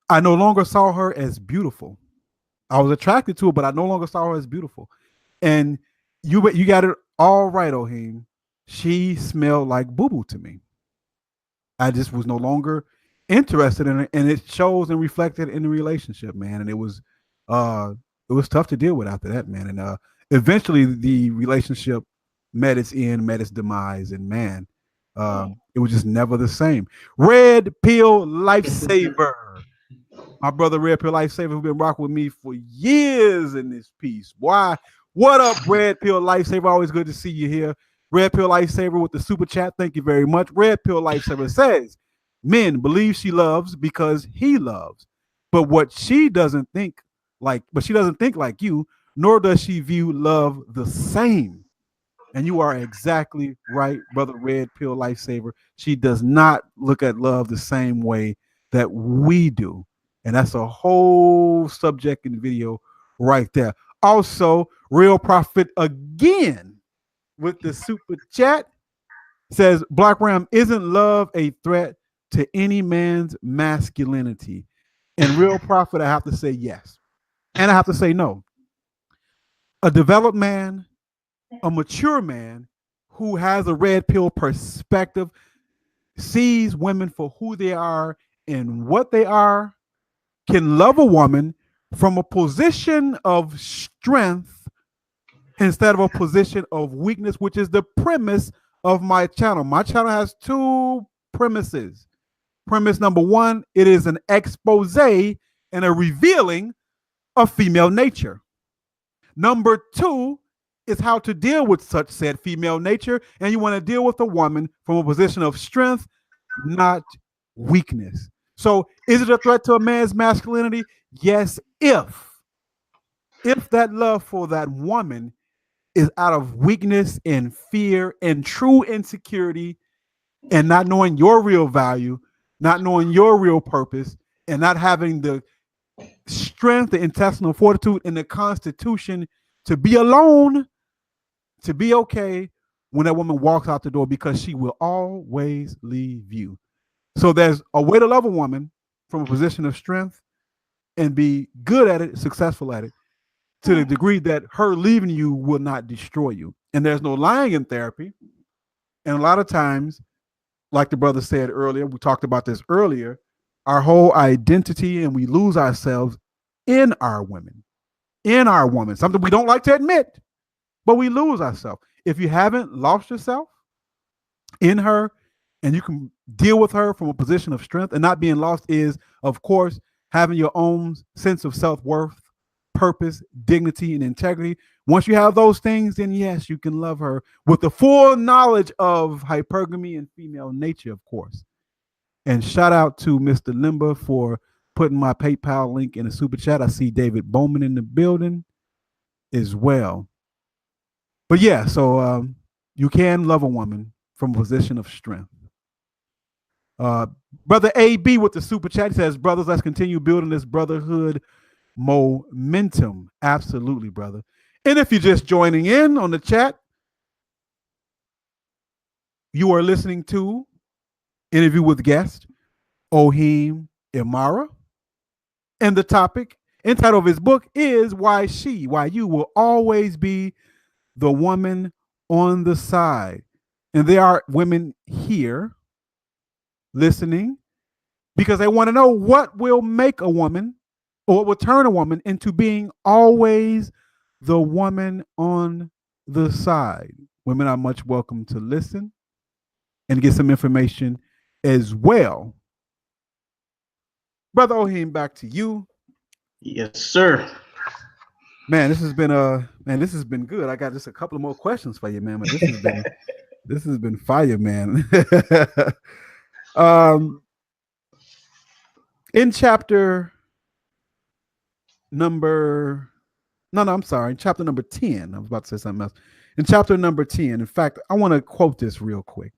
I no longer saw her as beautiful. I was attracted to her, but I no longer saw her as beautiful. And you got it all right, Oheen. She smelled like boo boo to me. I just was no longer interested in it, and it shows and reflected in the relationship, man. And uh, it was tough to deal with after that, man. And eventually, the relationship met its end, met its demise, and man, it was just never the same. Red pill lifesaver. My brother Red Pill Lifesaver, who's been rocking with me for years in this piece. Why? What up, Red Pill Lifesaver? Always good to see you here. Red Pill Lifesaver with the super chat. Thank you very much. Red Pill Lifesaver says, men believe she loves because he loves. But she doesn't think like you, nor does she view love the same. And you are exactly right, brother Red Pill Lifesaver. She does not look at love the same way that we do. And that's a whole subject in the video right there. Also, Real Prophet again with the super chat says, Black Ram, isn't love a threat to any man's masculinity? And Real Prophet, I have to say yes. And I have to say no. A developed man, a mature man who has a red pill perspective, sees women for who they are and what they are, can love a woman from a position of strength instead of a position of weakness, which is the premise of my channel. My channel has two premises. Premise number one, it is an expose and a revealing of female nature. Number two is how to deal with such said female nature, and you want to deal with a woman from a position of strength, not weakness. So is it a threat to a man's masculinity? Yes, if that love for that woman is out of weakness and fear and true insecurity and not knowing your real value, not knowing your real purpose, and not having the strength, the intestinal fortitude, and the constitution to be alone, to be okay when that woman walks out the door, because she will always leave you. So there's a way to love a woman from a position of strength and be good at it, successful at it, to the degree that her leaving you will not destroy you. And there's no lying in therapy. And a lot of times, like the brother said earlier, we talked about this earlier, our whole identity, and we lose ourselves in our women, something we don't like to admit, but we lose ourselves. If you haven't lost yourself in her and you can deal with her from a position of strength, and not being lost is, of course, having your own sense of self-worth, purpose, dignity, and integrity. Once you have those things, then yes, you can love her with the full knowledge of hypergamy and female nature, of course. And shout out to Mr. Limber for putting my PayPal link in the super chat. I see David Bowman in the building as well. But yeah, so you can love a woman from a position of strength. Brother AB with the super chat says, brothers, let's continue building this brotherhood momentum. Absolutely, brother. And if you're just joining in on the chat, you are listening to Interview with Guest Oheen Imara. And the topic and title of his book is Why You Will Always Be the Woman on the Side. And there are women here listening because they want to know what will make a woman, or what will turn a woman into being always the woman on the side. Women are much welcome to listen and get some information as well. Brother Oheen, back to you. Yes, sir. Man, this has been good. I got just a couple of more questions for you, man. But this has been fire, man. In chapter number, chapter number 10. I was about to say something else. In chapter number 10, in fact, I want to quote this real quick.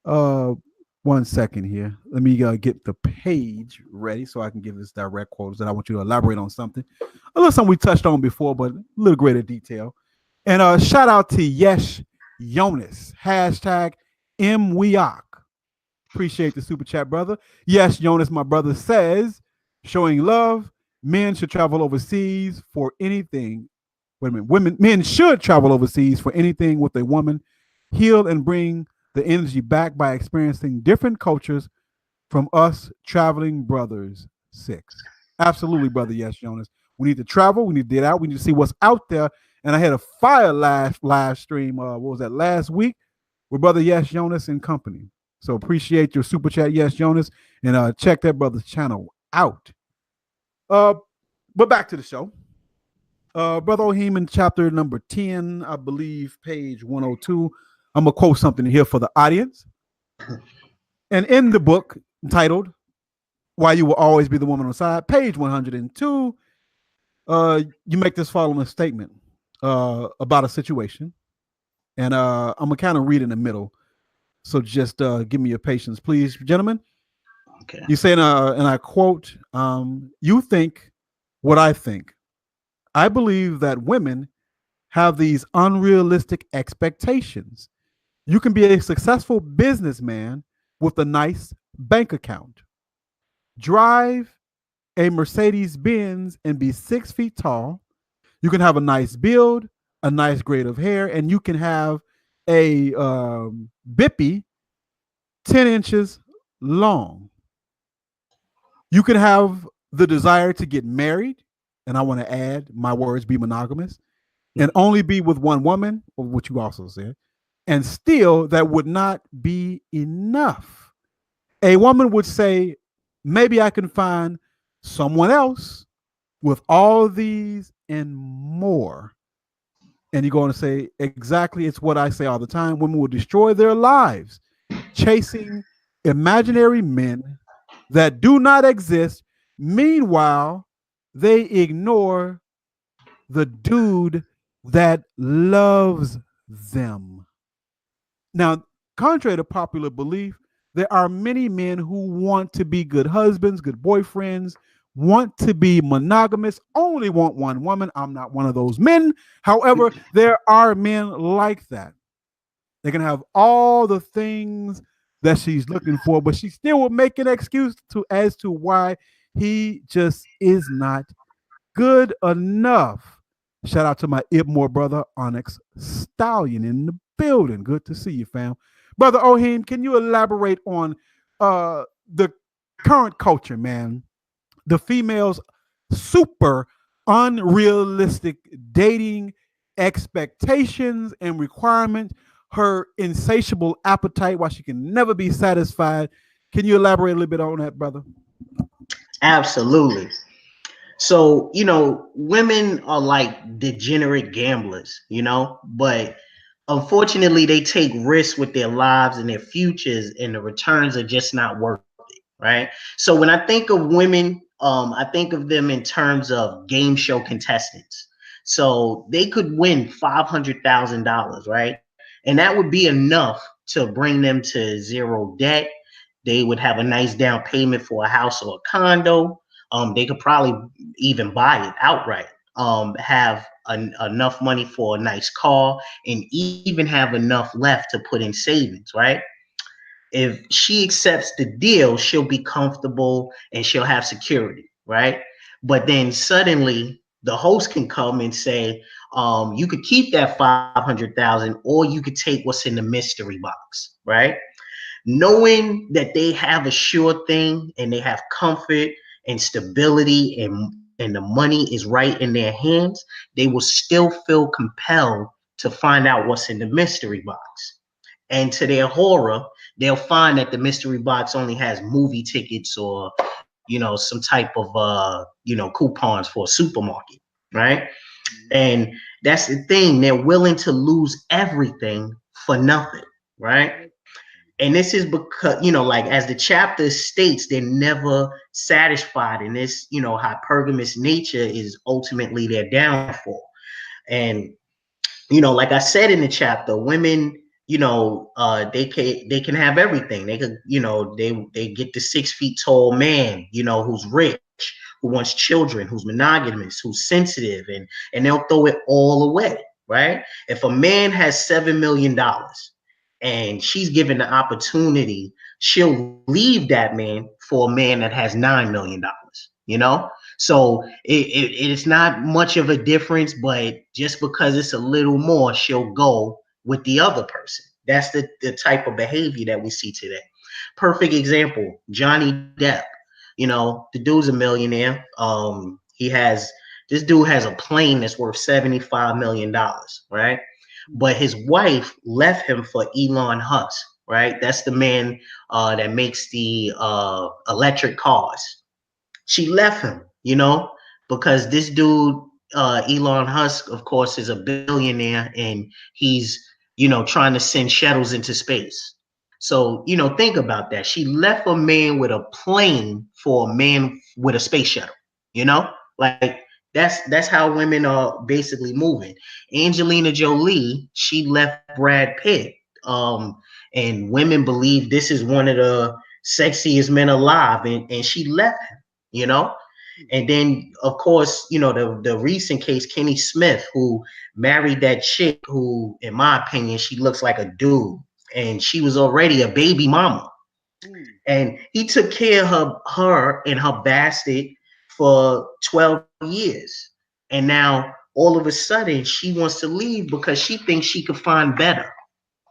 1 second here. Let me get the page ready so I can give this direct quotes that I want you to elaborate on something. A little something we touched on before, but a little greater detail. And shout out to Yesh Jonas, hashtag MWeOC. Appreciate the super chat, brother. Yes, Jonas, my brother, says, showing love, men should travel overseas for anything. Wait a minute. Men should travel overseas for anything with a woman, heal and bring the energy back by experiencing different cultures from us traveling brothers. 6. Absolutely, brother. Yes, Jonas. We need to travel. We need to get out. We need to see what's out there. And I had a fire live stream. What was that, last week with brother Yes Jonas and company. So appreciate your super chat, Yes Jonas, and check that brother's channel out. Uh, but back to the show. Brother Oheen, in chapter number 10, I believe, page 102. I'm going to quote something here for the audience. And in the book entitled Why You Will Always Be the Woman on the Side, page 102, you make this following statement about a situation. And I'm going to kind of read in the middle. So just give me your patience, please, gentlemen. Okay. You say, and I quote, you think what I think. I believe that women have these unrealistic expectations. You can be a successful businessman with a nice bank account, drive a Mercedes Benz and be 6 feet tall. You can have a nice build, a nice grade of hair, and you can have a bippy 10 inches long. You can have the desire to get married, and I want to add my words, be monogamous, and only be with one woman, or what you also said, and still that would not be enough. A woman would say, maybe I can find someone else with all these and more. And you're going to say, exactly, it's what I say all the time. Women will destroy their lives chasing imaginary men that do not exist. Meanwhile, they ignore the dude that loves them. Now, contrary to popular belief, there are many men who want to be good husbands, good boyfriends, want to be monogamous, only want one woman. I'm not one of those men. However, there are men like that. They can have all the things that she's looking for, but she still will make an excuse as to why he just is not good enough. Shout out to my Ibmore brother, Onyx Stallion, in the building. Good to see you, fam. Brother Oheen, can you elaborate on the current culture, man? The females' super unrealistic dating expectations and requirements, her insatiable appetite, why she can never be satisfied. Can you elaborate a little bit on that, brother? Absolutely. So, women are like degenerate gamblers, but unfortunately they take risks with their lives and their futures, and the returns are just not worth it, right? So when I think of women, I think of them in terms of game show contestants. So they could win $500,000, right? And that would be enough to bring them to zero debt. They would have a nice down payment for a house or a condo. They could probably even buy it outright. Have enough money for a nice car, and even have enough left to put in savings, right? If she accepts the deal, she'll be comfortable and she'll have security, right? But then suddenly the host can come and say, you could keep that 500,000, or you could take what's in the mystery box, right? Knowing that they have a sure thing and they have comfort and stability, and the money is right in their hands, they will still feel compelled to find out what's in the mystery box. And to their horror, they'll find that the mystery box only has movie tickets, or some type of coupons for a supermarket, right? And that's the thing, they're willing to lose everything for nothing, right? And this is because, like as the chapter states, they're never satisfied. And this, hypergamous nature is ultimately their downfall. And, like I said in the chapter, women, they can have everything. They could, they get the 6 feet tall man, who's rich, who wants children, who's monogamous, who's sensitive, and they'll throw it all away, right? If a man has $7 million and she's given the opportunity, she'll leave that man for a man that has $9 million. So it's not much of a difference, but just because it's a little more, she'll go with the other person. That's the type of behavior that we see today. Perfect example, Johnny Depp. The dude's a millionaire. This dude has a plane that's worth $75 million, right? But his wife left him for Elon Musk, right? That's the man that makes the electric cars. She left him, you know, because this dude, Elon Musk, of course, is a billionaire, and he's, you know, trying to send shuttles into space. So, you know, think about that. She left a man with a plane for a man with a space shuttle, you know? Like that's how women are basically moving. Angelina Jolie, she left Brad Pitt. And women believe this is one of the sexiest men alive, and she left him, you know? And then, of course, you know, the recent case, Kenny Smith, who married that chick who, in my opinion, she looks like a dude. And she was already a baby mama. And he took care of her and her bastard for 12 years. And now all of a sudden she wants to leave because she thinks she could find better,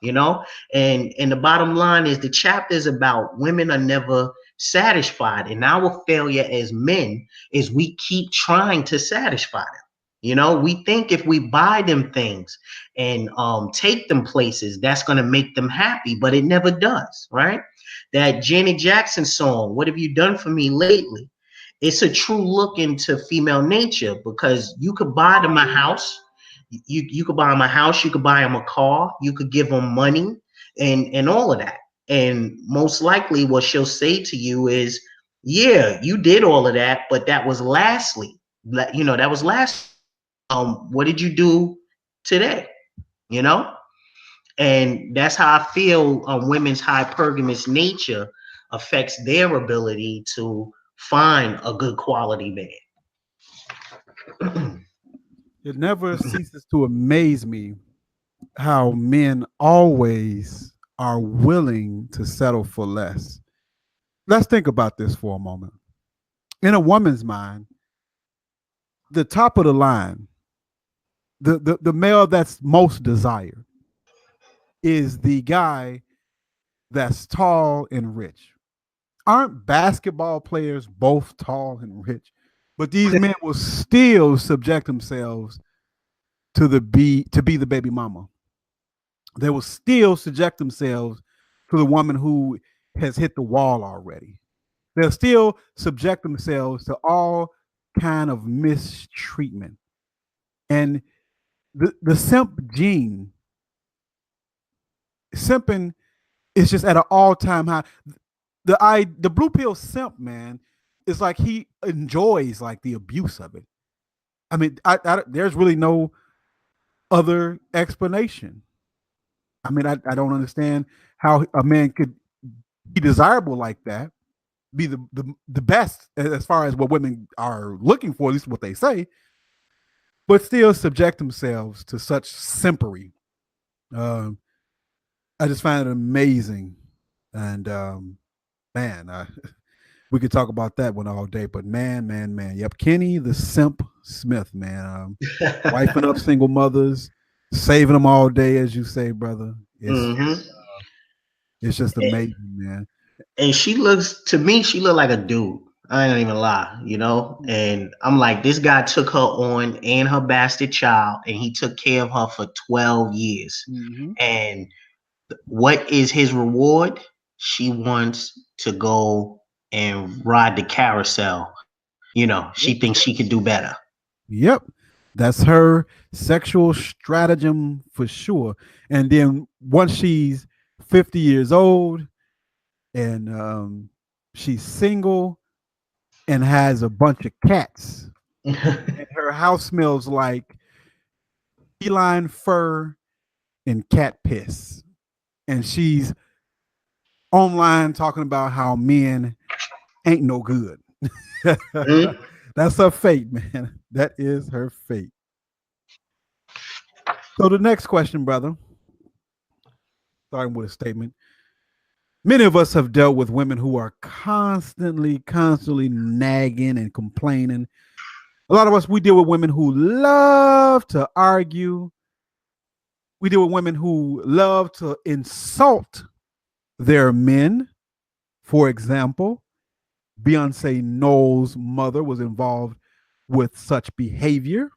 you know. And the bottom line is the chapter is about women are never satisfied, and our failure as men is we keep trying to satisfy them. You know, we think if we buy them things and take them places, that's going to make them happy, but it never does, right? That Janet Jackson song, "What Have You Done For Me Lately?" It's a true look into female nature, because you could buy them a house, you could buy them a house, you could buy them a car, you could give them money, and all of that. And most likely what she'll say to you is, yeah, you did all of that, but that was lastly, you know, that was last. What did you do today? You know? And that's how I feel women's hypergamous nature affects their ability to find a good quality man. It never ceases to amaze me how men always are willing to settle for less. Let's think about this for a moment. In a woman's mind, the top of the line, the male that's most desired is the guy that's tall and rich. Aren't basketball players both tall and rich? But these men will still subject themselves to be the baby mama. They will still subject themselves to the woman who has hit the wall already. They'll still subject themselves to all kind of mistreatment. And the simp gene, simping is just at an all-time high. The blue pill simp, man, is like he enjoys like the abuse of it. I mean, there's really no other explanation. I mean, I don't understand how a man could be desirable like that, be the best as far as what women are looking for, at least what they say, but still subject themselves to such simpery. Um, I just find it amazing, and man, we could talk about that one all day. But man, yep, Kenny the Simp Smith, man, wifing up single mothers, saving them all day, as you say, brother. It's just amazing, man. And she looks, to me, she looked like a dude. I ain't even lie, you know? And I'm like, this guy took her on and her bastard child, and he took care of her for 12 years. And what is his reward? She wants to go and ride the carousel. You know, she thinks she can do better. Yep. That's her sexual stratagem for sure. And then once she's 50 years old and she's single and has a bunch of cats, and her house smells like feline fur and cat piss. And she's online talking about how men ain't no good. That's her fate, man. That is her fate. So the next question, brother, starting with a statement. Many of us have dealt with women who are constantly nagging and complaining. A lot of us, we deal with women who love to argue. We deal with women who love to insult their men. For example, Beyonce Knowles' mother was involved with such behavior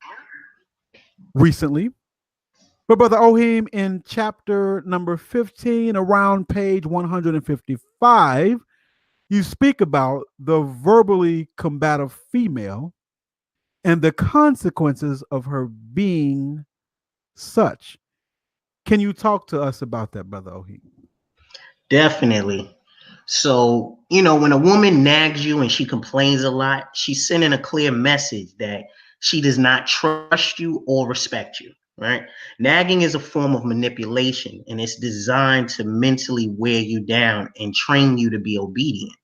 recently. But Brother Oheen, in chapter number 15, around page 155, you speak about the verbally combative female and the consequences of her being such. Can you talk to us about that, Brother Oheen? Definitely. So, when a woman nags you and she complains a lot, she's sending a clear message that she does not trust you or respect you, right? Nagging is a form of manipulation, and it's designed to mentally wear you down and train you to be obedient.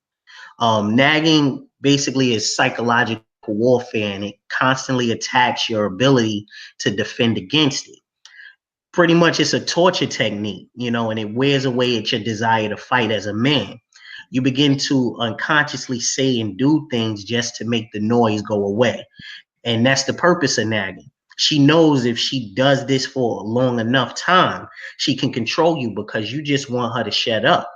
Nagging basically is psychological warfare, and it constantly attacks your ability to defend against it. Pretty much it's a torture technique, and it wears away at your desire to fight as a man. You begin to unconsciously say and do things just to make the noise go away. And that's the purpose of nagging. She knows if she does this for a long enough time, she can control you because you just want her to shut up.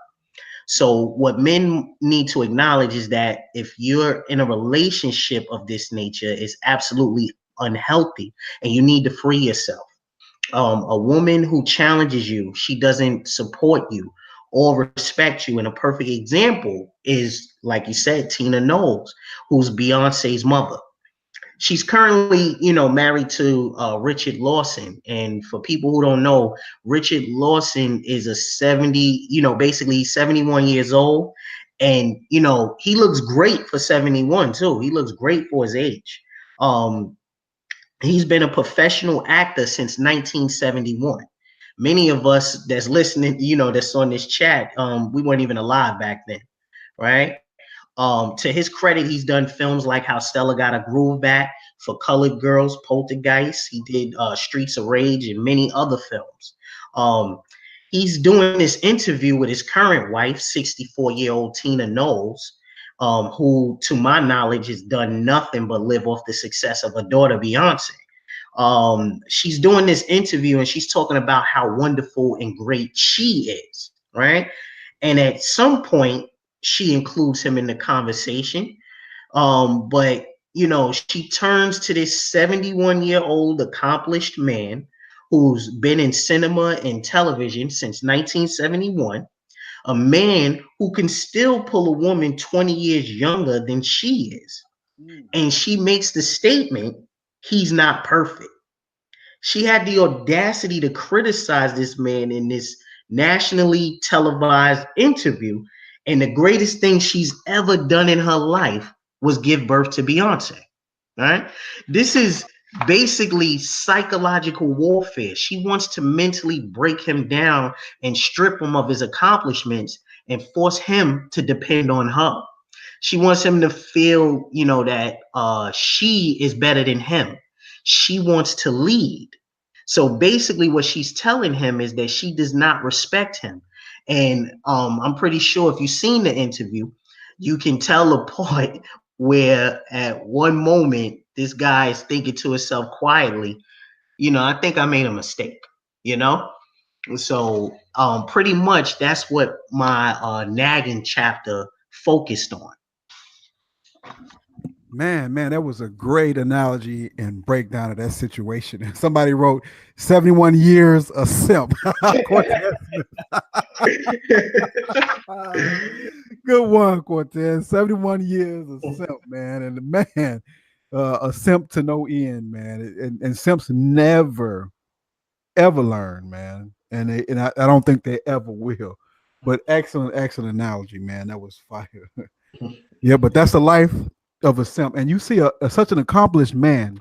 So, what men need to acknowledge is that if you're in a relationship of this nature, it's absolutely unhealthy and you need to free yourself. A woman who challenges you, she doesn't support you or respect you. And a perfect example is, like you said, Tina Knowles, who's Beyonce's mother. She's currently, married to Richard Lawson. And for people who don't know, Richard Lawson is a 70, basically 71 years old. And, he looks great for 71 too. He looks great for his age. Um, He's been a professional actor since 1971. Many of us that's listening, that's on this chat, we weren't even alive back then, right? To his credit, he's done films like How Stella Got a Groove Back, For Colored Girls, Poltergeist. He did Streets of Rage and many other films. Um, he's doing this interview with his current wife, 64-year-old Tina Knowles, who, to my knowledge, has done nothing but live off the success of her daughter, Beyonce. She's doing this interview and she's talking about how wonderful and great she is, right? And at some point, she includes him in the conversation. But she turns to this 71-year-old accomplished man who's been in cinema and television since 1971, a man who can still pull a woman 20 years younger than she is. And she makes the statement, he's not perfect. She had the audacity to criticize this man in this nationally televised interview. And the greatest thing she's ever done in her life was give birth to Beyonce. Right? This is basically psychological warfare. She wants to mentally break him down and strip him of his accomplishments and force him to depend on her. She wants him to feel, that she is better than him. She wants to lead. So basically, what she's telling him is that she does not respect him. And I'm pretty sure if you've seen the interview, you can tell a point where at one moment this guy is thinking to himself quietly, I think I made a mistake, you know? So pretty much that's what my nagging chapter focused on. Man, that was a great analogy and breakdown of that situation. And somebody wrote 71 years a simp. Cortez. Good one, Cortez. 71 years a simp, man. And the man, a simp to no end, man. And simps never, ever learn, man. And I don't think they ever will. But excellent analogy, man. That was fire. Yeah, but that's the life of a simp. And you see such an accomplished man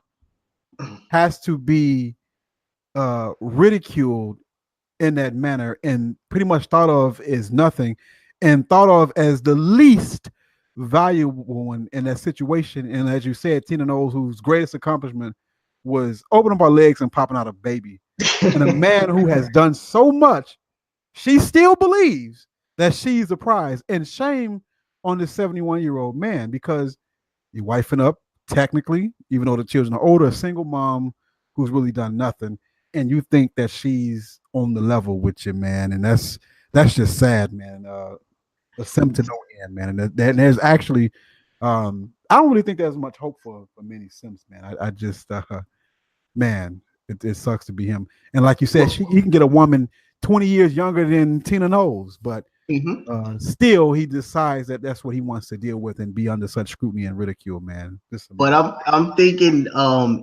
has to be ridiculed in that manner and pretty much thought of as nothing and thought of as the least valuable one in that situation. And as you said, Tina Knowles, whose greatest accomplishment was opening up her legs and popping out a baby. And a man who has done so much, she still believes that she's the prize. And shame on this 71-year-old man, because you're wifing up technically, even though the children are older, a single mom who's really done nothing, and you think that she's on the level with you, man. And that's just sad, man. A sim to no end, man. And there's actually I don't really think there's much hope for many sims, man. I just man, it sucks to be him. And like you said, he can get a woman 20 years younger than Tina Knowles, but Mhm. Still he decides that that's what he wants to deal with and be under such scrutiny and ridicule, man. This is But amazing. I'm thinking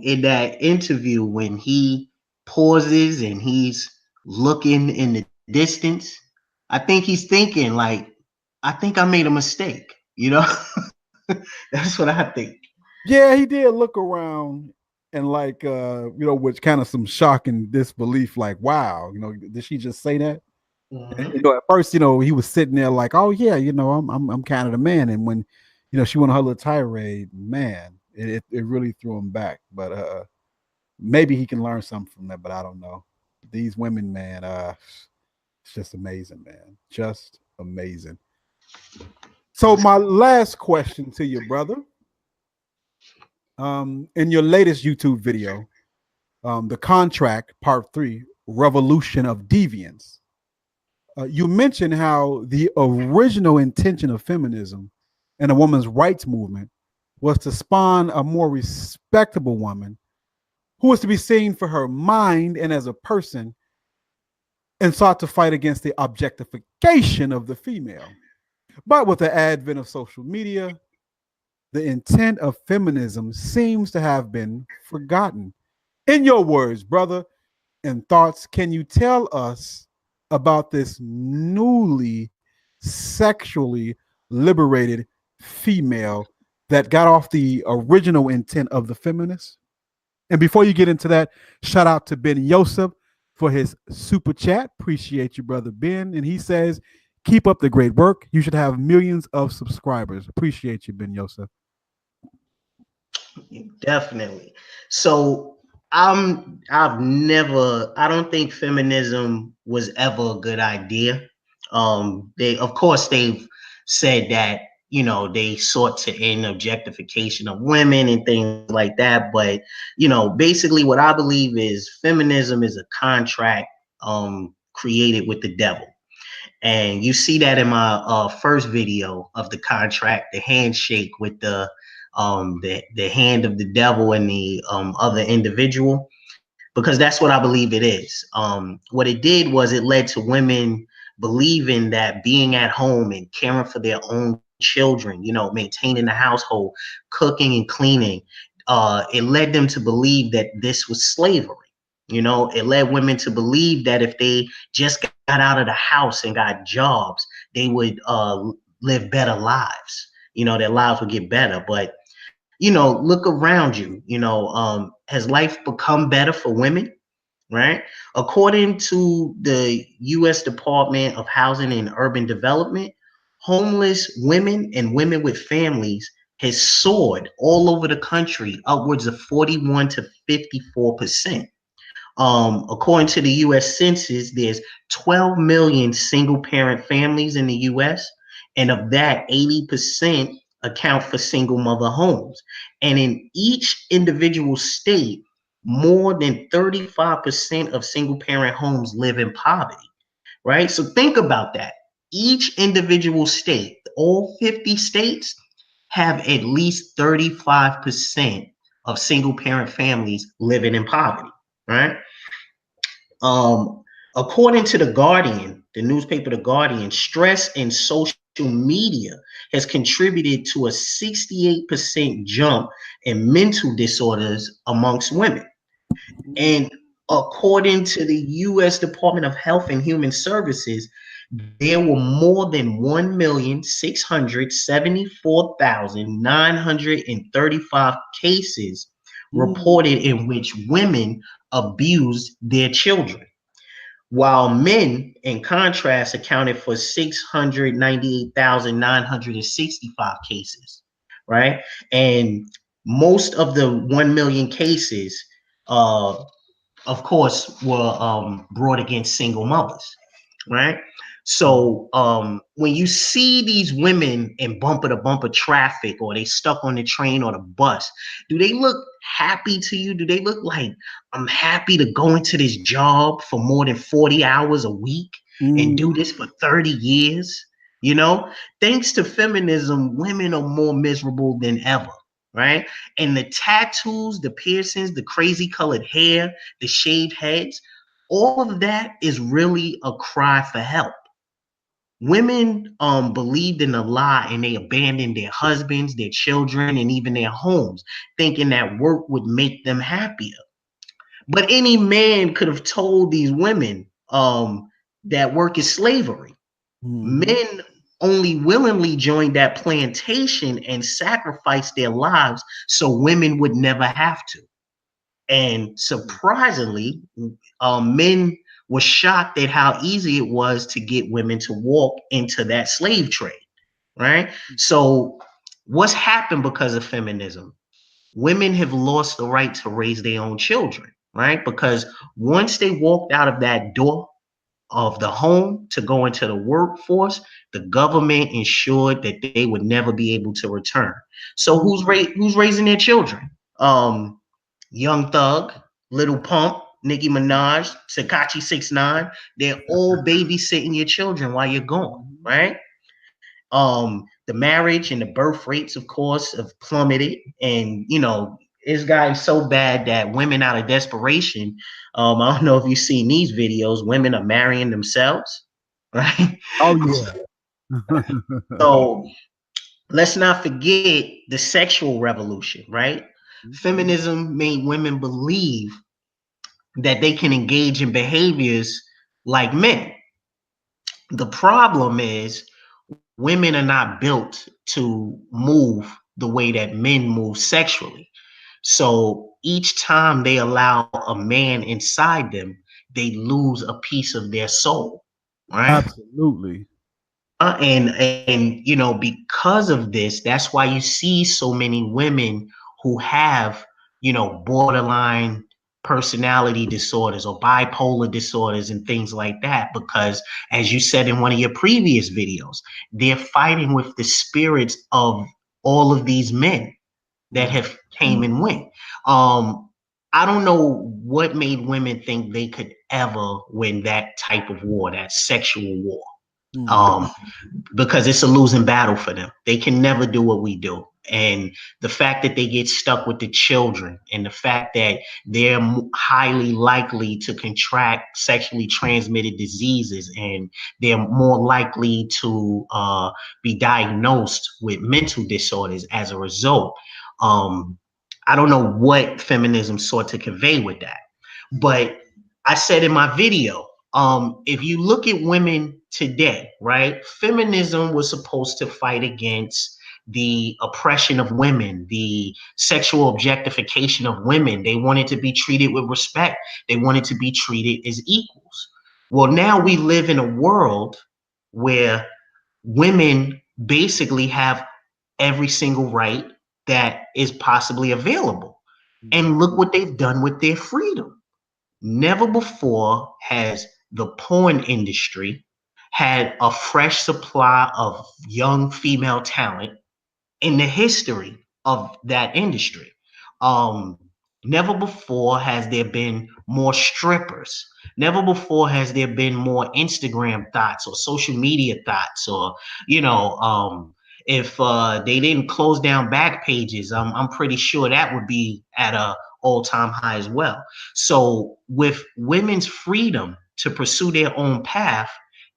in that interview when he pauses and he's looking in the distance, I think he's thinking like, I think I made a mistake. You know, that's what I think. Yeah, he did look around and like with kind of some shock and disbelief, like, wow, did she just say that? And, Mhm. at first, he was sitting there like, oh yeah, I'm kind of the man. And when, she went on her little tirade, man, it really threw him back. But maybe he can learn something from that, but I don't know. These women, man, it's just amazing, man. Just amazing. So my last question to you, brother. In your latest YouTube video, the contract part 3, revolution of deviance, you mentioned how the original intention of feminism and a woman's rights movement was to spawn a more respectable woman who was to be seen for her mind and as a person, and sought to fight against the objectification of the female. But with the advent of social media, the intent of feminism seems to have been forgotten. In your words, brother, and thoughts, can you tell us about this newly sexually liberated female that got off the original intent of the feminists? And before you get into that, shout out to Ben Yosef for his super chat. Appreciate you, brother Ben. And he says, keep up the great work. You should have millions of subscribers. Appreciate you, Ben Yosef. Definitely. So I don't think feminism was ever a good idea. They of course they've said that, they sought to end objectification of women and things like that. But, basically what I believe is feminism is a contract created with the devil. And you see that in my first video of the contract, the handshake with the hand of the devil and the other individual, because that's what I believe it is. What it did was it led to women believing that being at home and caring for their own children, maintaining the household, cooking and cleaning, it led them to believe that this was slavery. It led women to believe that if they just got out of the house and got jobs, they would live better lives. Their lives would get better. But look around you. Has life become better for women? Right? According to the U.S. Department of Housing and Urban Development, homeless women and women with families has soared all over the country, upwards of 41 to 54%. According to the U.S. Census, there's 12 million single parent families in the U.S., and of that, 80% account for single mother homes. And in each individual state, more than 35% of single parent homes live in poverty, right? So think about that. Each individual state, all 50 states, have at least 35% of single parent families living in poverty, right? Um, According to The Guardian, the newspaper The Guardian, stress and social media has contributed to a 68% jump in mental disorders amongst women. And according to the U.S. Department of Health and Human Services, there were more than 1,674,935 cases reported in which women abused their children, while men, in contrast, accounted for 698,965 cases, right? And most of the 1 million cases, uh, of course, were brought against single mothers, right? So when you see these women in bumper to bumper traffic, or they stuck on the train or the bus, do they look happy to you? Do they look like, I'm happy to go into this job for more than 40 hours a week and do this for 30 years? Thanks to feminism, women are more miserable than ever, right? And the tattoos, the piercings, the crazy colored hair, the shaved heads, all of that is really a cry for help. Women believed in a lie, and they abandoned their husbands, their children, and even their homes, thinking that work would make them happier. But any man could have told these women that work is slavery. Mm-hmm. Men only willingly joined that plantation and sacrificed their lives so women would never have to. And surprisingly, men were shocked at how easy it was to get women to walk into that slave trade, right? So, what's happened because of feminism? Women have lost the right to raise their own children, right? Because once they walked out of that door of the home to go into the workforce, the government ensured that they would never be able to return. So who's raising their children? Young Thug, Little Pump, Nicki Minaj, Tekashi 6ix9ine, they're all babysitting your children while you're gone, right? The marriage and the birth rates, of course, have plummeted, and it's gotten so bad that women, out of desperation, I don't know if you've seen these videos, women are marrying themselves, right? Oh yeah. So let's not forget the sexual revolution, right? Feminism made women believe that they can engage in behaviors like men. The problem is women are not built to move the way that men move sexually. So each time they allow a man inside them, they lose a piece of their soul, right? Absolutely. And because of this, that's why you see so many women who have borderline personality disorders or bipolar disorders and things like that, because as you said in one of your previous videos, they're fighting with the spirits of all of these men that have came and went. I don't know what made women think they could ever win that type of war, that sexual war. Mm-hmm. um, because it's a losing battle for them. They can never do what we do. And the fact that they get stuck with the children, and the fact that they're highly likely to contract sexually transmitted diseases, and they're more likely to be diagnosed with mental disorders as a result. I don't know what feminism sought to convey with that, but I said in my video, if you look at women today, right, feminism was supposed to fight against the oppression of women, the sexual objectification of women. They wanted to be treated with respect. They wanted to be treated as equals. Well, now we live in a world where women basically have every single right that is possibly available. And look what they've done with their freedom. Never before has the porn industry had a fresh supply of young female talent in the history of that industry. Um, Never before has there been more strippers. Never before has there been more Instagram thoughts or social media thoughts, or if they didn't close down back pages, I'm pretty sure that would be at a all-time high as well. So with women's freedom to pursue their own path,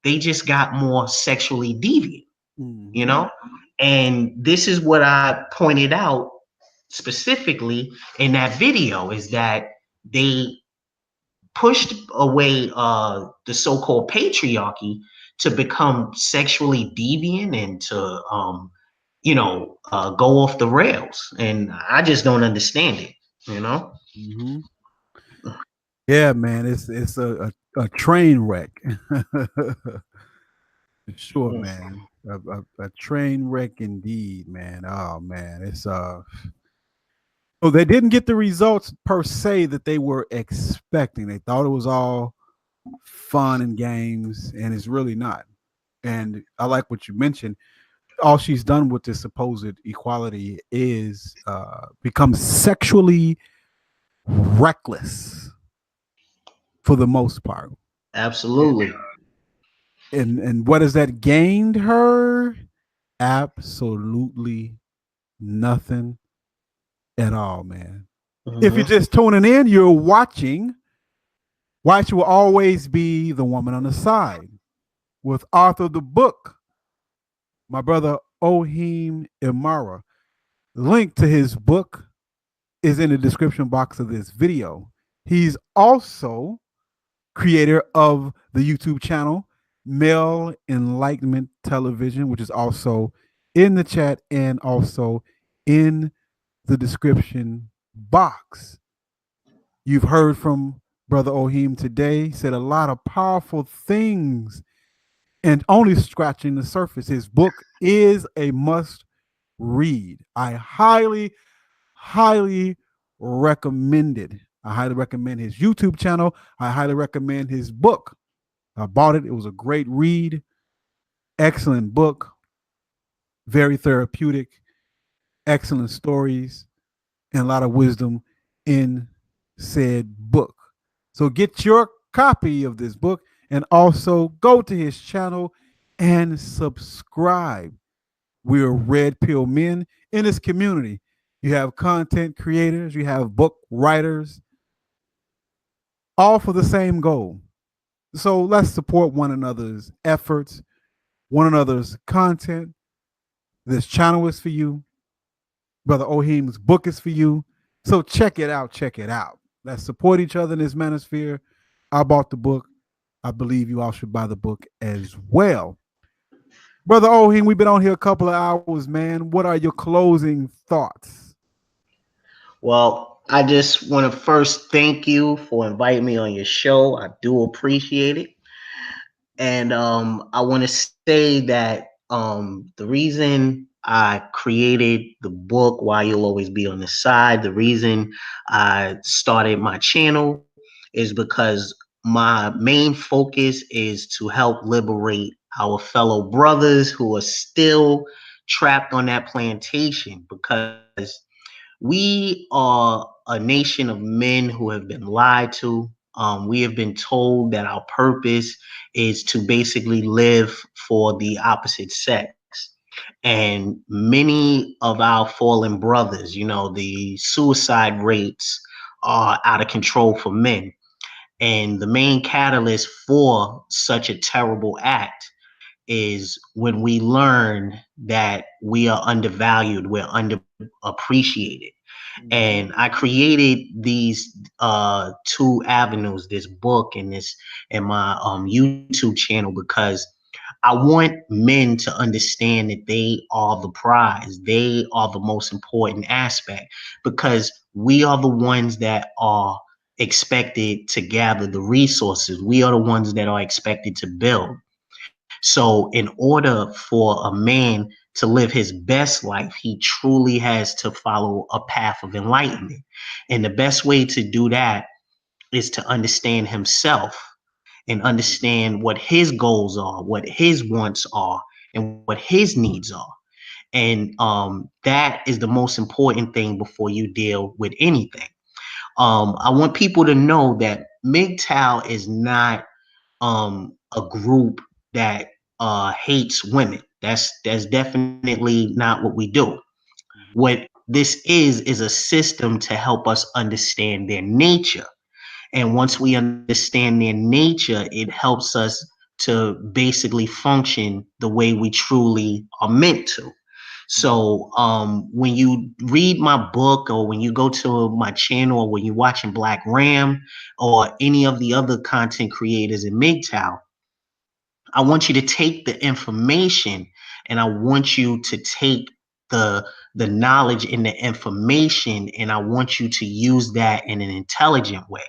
they just got more sexually deviant, you Mm-hmm. know? And this is what I pointed out specifically in that video, is that they pushed away the so-called patriarchy to become sexually deviant and to go off the rails. And I just don't understand it, you know? Mm-hmm. Yeah, man, it's a train wreck. Sure, man. A train wreck indeed, man. Oh man, it's so they didn't get the results per se that they were expecting. They thought it was all fun and games, and it's really not. And I like what you mentioned. All she's done with this supposed equality is become sexually reckless for the most part. Absolutely. And what has that gained her? Absolutely nothing at all, man. If you're Hmm. just tuning in, you're watching Why She Will Always Be the Woman on the Side with author of the book, my brother Oheen Imara. Link to his book is in the description box of this video. He's also creator of the YouTube channel Male Enlightenment Television, which is also in the chat and also in the description box. You've heard from Brother Oheen today. He said a lot of powerful things and only scratching the surface. His book is a must read. I highly recommend it. I highly recommend his YouTube channel. I highly recommend his book. I bought it. It was a great read. Excellent book. Very therapeutic. Excellent stories and a lot of wisdom in said book. So get your copy of this book and also go to his channel and subscribe. We're Red Pill Men in this community. You have content creators, you have book writers, all for the same goal. So let's support one another's efforts, one another's content. This channel is for you. Brother Oheen's book is for you. So check it out. Check it out. Let's support each other in this manosphere. I bought the book. I believe you all should buy the book as well. Brother Oheen, we've been on here a couple of hours, man. What are your closing thoughts? Well, I just want to first thank you for inviting me on your show. I do appreciate it. And I want to say that the reason I created the book, Why You'll Always Be on the Side, the reason I started my channel is because my main focus is to help liberate our fellow brothers who are still trapped on that plantation, because we are a nation of men who have been lied to. We have been told that our purpose is to basically live for the opposite sex. And many of our fallen brothers, the suicide rates are out of control for men. And the main catalyst for such a terrible act is when we learn that we are undervalued, we're underappreciated. And I created these two avenues, this book and my YouTube channel, because I want men to understand that they are the prize. They are the most important aspect, because we are the ones that are expected to gather the resources. We are the ones that are expected to build. So in order for a man to live his best life, he truly has to follow a path of enlightenment. And the best way to do that is to understand himself and understand what his goals are, what his wants are, and what his needs are. And that is the most important thing before you deal with anything. I want people to know that MGTOW is not a group that hates women. That's definitely not what we do. What this is a system to help us understand their nature. And once we understand their nature, it helps us to basically function the way we truly are meant to. So when you read my book, or when you go to my channel, or when you're watching Black Ram or any of the other content creators in MGTOW, I want you to take the information, and I want you to take the knowledge and the information, and I want you to use that in an intelligent way.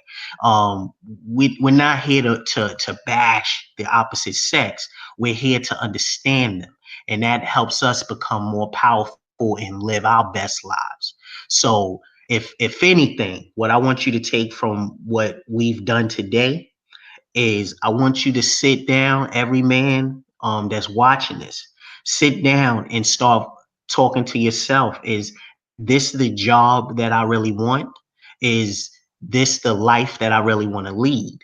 We're not here to bash the opposite sex. We're here to understand them, and that helps us become more powerful and live our best lives. So if anything, what I want you to take from what we've done today is, I want you to sit down, every man that's watching this, sit down and start talking to yourself. Is this the job that I really want? Is this the life that I really want to lead?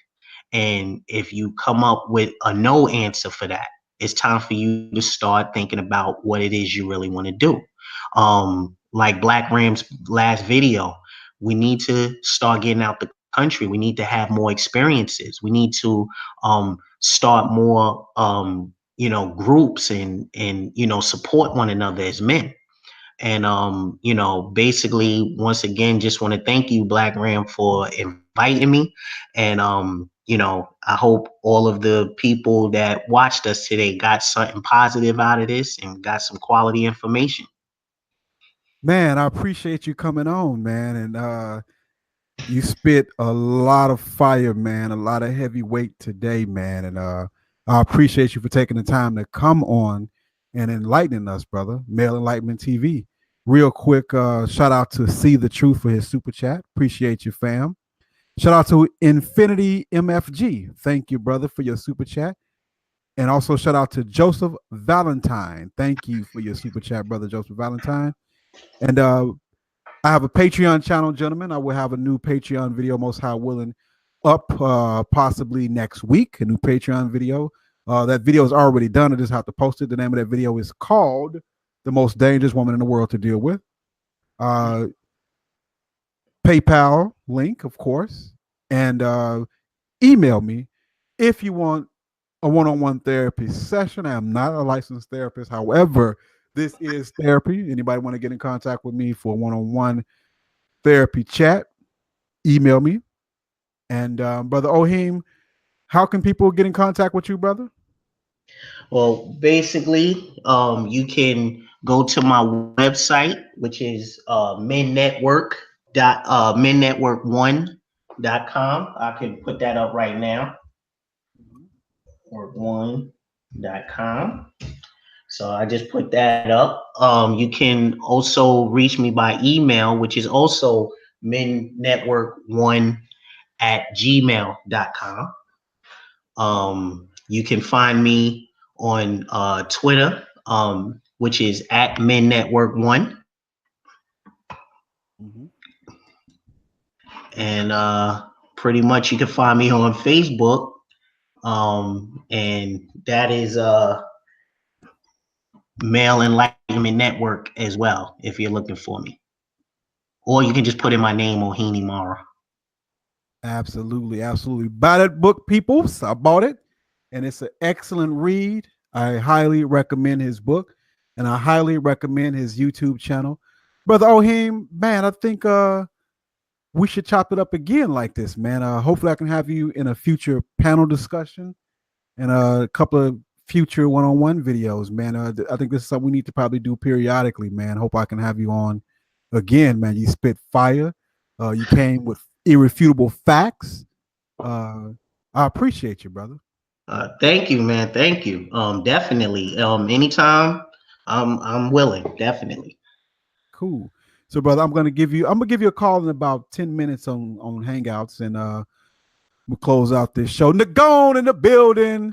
And if you come up with a no answer for that, it's time for you to start thinking about what it is you really want to do. Like Black Ram's last video, we need to start getting out the country. We need to have more experiences. We need to start more, groups and support one another as men. And basically, once again, just want to thank you, Black Ram, for inviting me. And I hope all of the people that watched us today got something positive out of this and got some quality information. Man, I appreciate you coming on, man. And you spit a lot of fire, man, a lot of heavy weight today, man. And I appreciate you for taking the time to come on and enlightening us, brother. Male Enlightenment TV. Real quick, shout out to See the Truth for his super chat. Appreciate you, fam. Shout out to Infinity MFG. Thank you, brother, for your super chat. And also shout out to Joseph Valentine. Thank you for your super chat, brother Joseph Valentine. And I have a Patreon channel, gentlemen. I will have a new Patreon video, most high willing, up possibly next week. A new Patreon video. That video is already done. I just have to post it. The name of that video is called "The Most Dangerous Woman in the World to Deal With." PayPal link, of course, and email me if you want a one-on-one therapy session. I am not a licensed therapist. However, this is therapy. Anybody want to get in contact with me for a one-on-one therapy chat, email me. And Brother Oheen, how can people get in contact with you, brother? Well, basically, you can go to my website, which is mennetwork1.com. I can put that up right now. Work1.com. So I just put that up. You can also reach me by email, which is also mennetwork1@gmail.com. You can find me on Twitter, which is at mennetwork1. Mm-hmm. And pretty much you can find me on Facebook. And that is Male Enlightenment Network as well, if you're looking for me. Or you can just put in my name, Oheen Imara. Absolutely, absolutely. Buy that book, people. I bought it, and it's an excellent read. I highly recommend his book, and I highly recommend his YouTube channel. Brother Oheen, man, I think we should chop it up again like this, man. Hopefully I can have you in a future panel discussion and a couple of future one-on-one videos, man. I think this is something we need to probably do periodically, man. Hope I can have you on again, man. You spit fire. You came with irrefutable facts. I appreciate you, brother. Thank you, man. Thank you. Definitely. Anytime, I'm willing. Definitely. Cool. So, brother, I'm gonna give you a call in about 10 minutes on Hangouts, and we'll close out this show. Nagone in the building.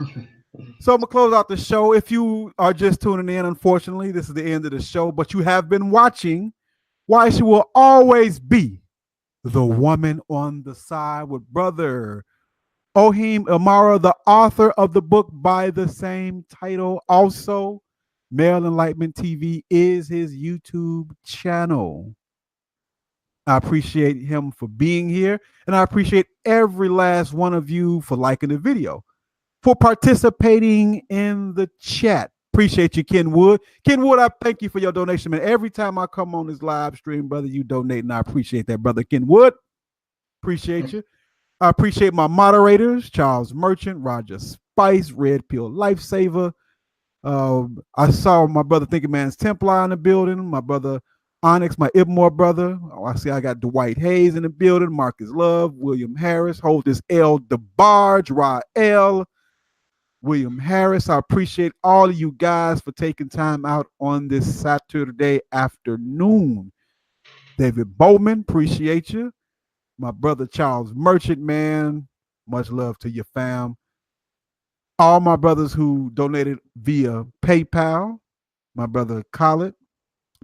So I'm gonna close out the show. If you are just tuning in, unfortunately, this is the end of the show, but you have been watching Why She Will Always Be the Woman on the Side with brother Oheen Imara, the author of the book by the same title. Also, Male Enlightenment TV is his YouTube channel. I appreciate him for being here, and I appreciate every last one of you for liking the video, for participating in the chat. Appreciate you, Ken Wood. Ken Wood, I thank you for your donation, man. Every time I come on this live stream, brother, you donate, and I appreciate that, brother Ken Wood. Appreciate you. I appreciate my moderators, Charles Merchant, Roger Spice, Red Pill Lifesaver. I saw my brother Thinking Man's Templar in the building, my brother Onyx, my Ibmore brother. Oh, I see I got Dwight Hayes in the building, Marcus Love, William Harris, hold this L DeBarge, Rael, William Harris. I appreciate all of you guys for taking time out on this Saturday afternoon. David Bowman, appreciate you. My brother Charles Merchant, man, much love to your fam. All my brothers who donated via PayPal, my brother Khaled,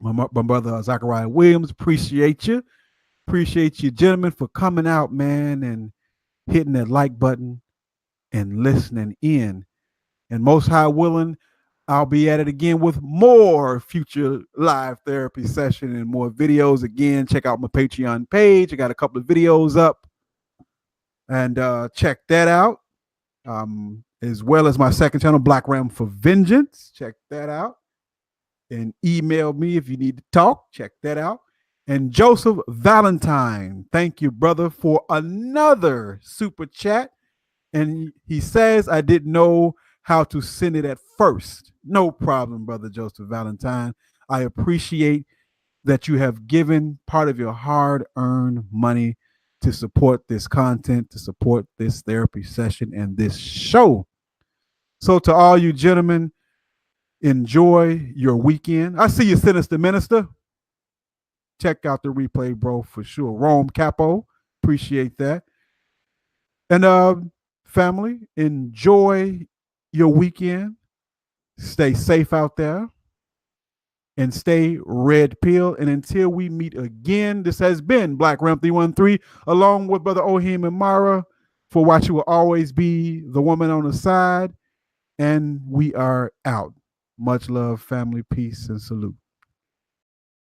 my brother Zachariah Williams, appreciate you. Appreciate you, gentlemen, for coming out, man, and hitting that like button and listening in. And most high willing, I'll be at it again with more future live therapy session and more videos. Again, check out my Patreon page. I got a couple of videos up, and check that out. as well as my second channel, Black Ram for Vengeance. Check that out. And email me if you need to talk. Check that out. And Joseph Valentine, thank you, brother, for another super chat. And he says, I didn't know how to send it at first. No problem, brother Joseph Valentine. I appreciate that you have given part of your hard-earned money to support this content, to support this therapy session and this show. So to all you gentlemen, enjoy your weekend. I see you, Sinister Minister. Check out the replay, bro, for sure. Rome Capo, appreciate that. And family, enjoy your weekend. Stay safe out there and stay red pill. And until we meet again, this has been Black Ram 313, along with Brother Oheen Imara, for what you will always be the woman on the side. And we are out. Much love, family, peace, and salute.